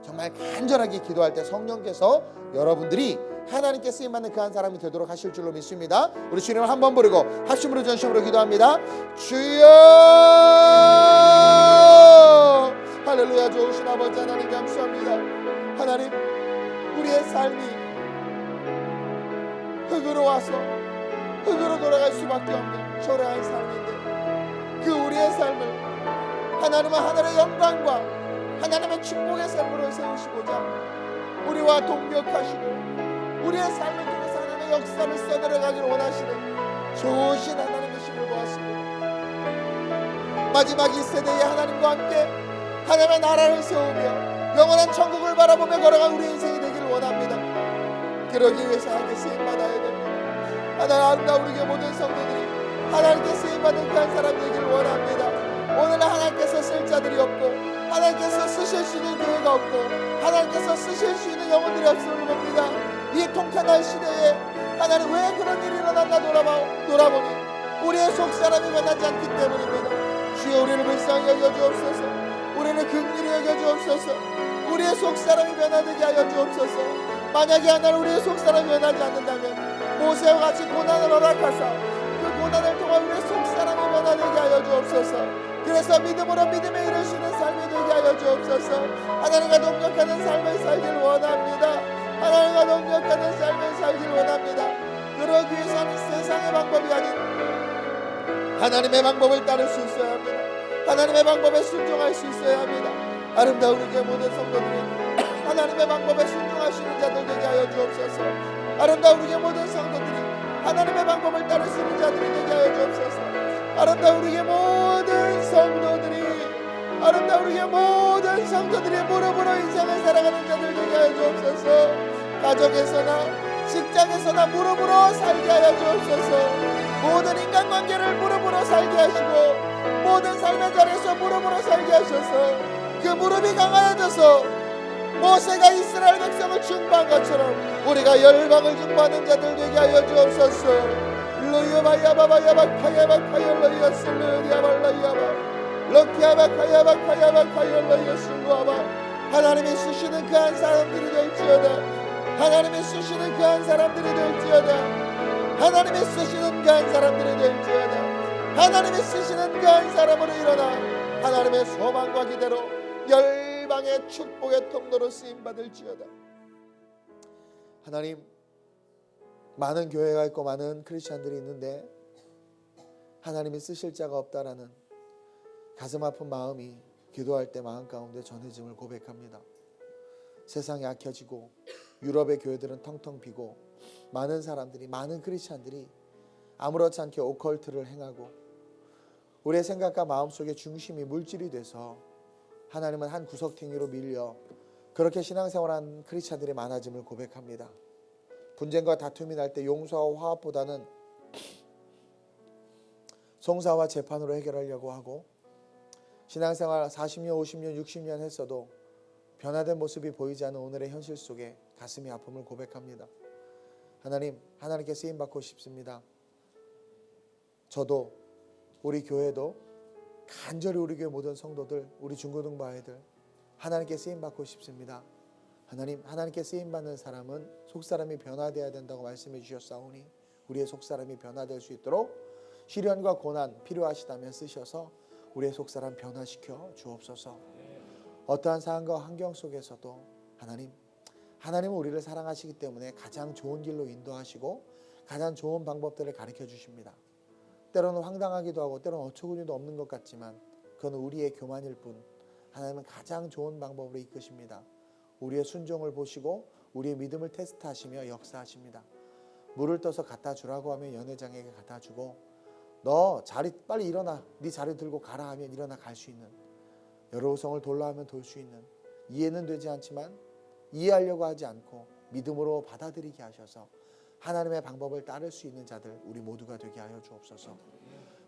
정말 간절하게 기도할 때 성령께서 여러분들이 하나님께 쓰임받는 그 한 사람이 되도록 하실 줄로 믿습니다. 우리 주님을 한번 부르고 합심으로 전심으로 기도합니다. 주여, 할렐루야. 좋으신 아버지 하나님 감사합니다. 하나님, 우리의 삶이 흙으로 와서 흙으로 돌아갈 수밖에 없는 초라한 삶인데 그 우리의 삶을 하나님은 하늘의 영광과 하나님의 축복의 삶으로 세우시고자 우리와 동력하시고 우리의 삶을 통해서 하나님의 역사를 써내려가기를 원하시는 좋으신 하나님이심을 보았습니다. 마지막 이 세대에 하나님과 함께 하나님의 나라를 세우며 영원한 천국을 바라보며 걸어간 우리 인생이 되기를 원합니다. 그러기 위해서 하나님께 쓰임받아야 됩니다. 하나님 아름다운 우리 교회 모든 성도들이 하나님께 쓰임받은 그한 사람 되기를 원합니다. 오늘날 하나님께서 쓸 자들이 없고 하나님께서 쓰실 수 있는 교회가 없고 하나님께서 쓰실 수 있는 영혼들이 없음을 봅니다. 이 통탄할 시대에 하나님 왜 그런 일이 일어났나 돌아보니 우리의 속사람이 변하지 않기 때문입니다. 주여 우리를 불쌍히 여겨주옵소서. 우리를 긍휼히 여겨주옵소서. 우리의 속사람이 변화되게 하여 주옵소서. 만약에 하나님 우리의 속사람이 변하지 않는다면 모세와 같이 고난을 허락하사 그 고난을 통해 우리의 속사람이 변화되게 하여 주옵소서. 그래서 믿음으로 믿음에 이룰 수 있는 삶이 되게 하여 주옵소서. 하나님과 동력하는 삶을 살길 원합니다. 하나님과 동력하는 삶을 살길 원합니다. 그러기 위해서는 세상의 방법이 아닌 하나님의 방법을 따를 수 있어야 합니다. 하나님의 방법에 순종할 수 있어야 합니다. 아름다운 우리의 모든 성도들이 하나님의 방법에 순종하시는 자들 되게 하여 주옵소서. 아름다운 우리의 모든 성도들이 하나님의 방법을 따를 수 있는 자들이 되게 하여 주옵소서. 아름다운 우리의 모든 성도들이 아름다운 우리의 모든 성도들이 무릎으로 인생을 살아가는 자들 되게 하여 주옵소서. 가정에서나 직장에서나 무릎으로 살게 하여 주옵소서. 모든 인간관계를 무릎으로 살게 하시고 모든 삶의 자리에서 무릎으로 살게 하셔서 그 무릎이 강하여져서 모세가 이스라엘 백성을 중보한 것처럼 우리가 열방을 중보하는 자들 되게 하여 주옵소서. 루이바야바바야바카야바카야 러이야슬루디아발라야바 럭키야바카야바카야바카야 러이야슬루아바 하나님이 쓰시는 그 한 사람들이 될지어다. 하나님이 쓰시는 그 한 사람들이 될지어다. 하나님이 쓰시는 그 한 사람들이 될지어다. 하나님이 쓰시는 그 한 사람으로 일어나 하나님의 소망과 기대로 열방의 축복의 통로로 쓰임받을지어다. 하나님, 많은 교회가 있고 많은 크리스찬들이 있는데 하나님이 쓰실 자가 없다라는 가슴 아픈 마음이 기도할 때 마음 가운데 전해짐을 고백합니다. 세상이 악해지고 유럽의 교회들은 텅텅 비고 많은 사람들이 많은 크리스찬들이 아무렇지 않게 오컬트를 행하고 우리의 생각과 마음속의 중심이 물질이 돼서 하나님은 한 구석탱이로 밀려 그렇게 신앙생활한 크리스찬들이 많아짐을 고백합니다. 분쟁과 다툼이 날 때 용서와 화합보다는 송사와 재판으로 해결하려고 하고 신앙생활 40년, 50년, 60년 했어도 변화된 모습이 보이지 않는 오늘의 현실 속에 가슴이 아픔을 고백합니다. 하나님, 하나님께 쓰임받고 싶습니다. 저도 우리 교회도 간절히 우리 교회 모든 성도들, 우리 중고등부 아이들 하나님께 쓰임받고 싶습니다. 하나님, 하나님께 쓰임받는 사람은 속사람이 변화되어야 된다고 말씀해 주셨사오니 우리의 속사람이 변화될 수 있도록 시련과 고난 필요하시다면 쓰셔서 우리의 속사람 변화시켜 주옵소서. 어떠한 상황과 환경 속에서도 하나님은 우리를 사랑하시기 때문에 가장 좋은 길로 인도하시고 가장 좋은 방법들을 가르쳐 주십니다. 때로는 황당하기도 하고 때로는 어처구니도 없는 것 같지만 그건 우리의 교만일 뿐 하나님은 가장 좋은 방법으로 이끄십니다. 우리의 순종을 보시고 우리의 믿음을 테스트하시며 역사하십니다. 물을 떠서 갖다 주라고 하면 연회장에게 갖다 주고 너 자리 빨리 일어나 네 자리 들고 가라 하면 일어나 갈 수 있는 여로성을 돌라 하면 돌 수 있는 이해는 되지 않지만 이해하려고 하지 않고 믿음으로 받아들이게 하셔서 하나님의 방법을 따를 수 있는 자들 우리 모두가 되게 하여 주옵소서.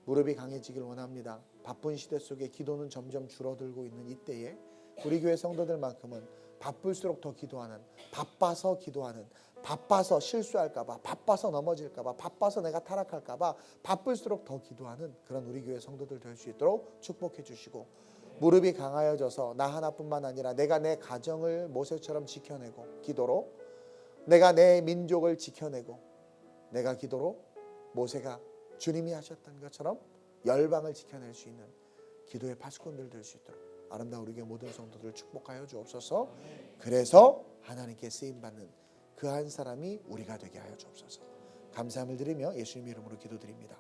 무릎이 강해지길 원합니다. 바쁜 시대 속에 기도는 점점 줄어들고 있는 이때에 우리 교회 성도들만큼은 바쁠수록 더 기도하는 바빠서 기도하는 바빠서 실수할까봐 바빠서 넘어질까봐 바빠서 내가 타락할까봐 바쁠수록 더 기도하는 그런 우리 교회 성도들 될 수 있도록 축복해 주시고 무릎이 강하여져서 나 하나뿐만 아니라 내가 내 가정을 모세처럼 지켜내고 기도로 내가 내 민족을 지켜내고 내가 기도로 모세가 주님이 하셨던 것처럼 열방을 지켜낼 수 있는 기도의 파수꾼들 될 수 있도록 아름다운 우리 교회 모든 성도들을 축복하여 주옵소서. 그래서 하나님께 쓰임받는 그 한 사람이 우리가 되게 하여 주옵소서. 감사함을 드리며 예수님의 이름으로 기도드립니다.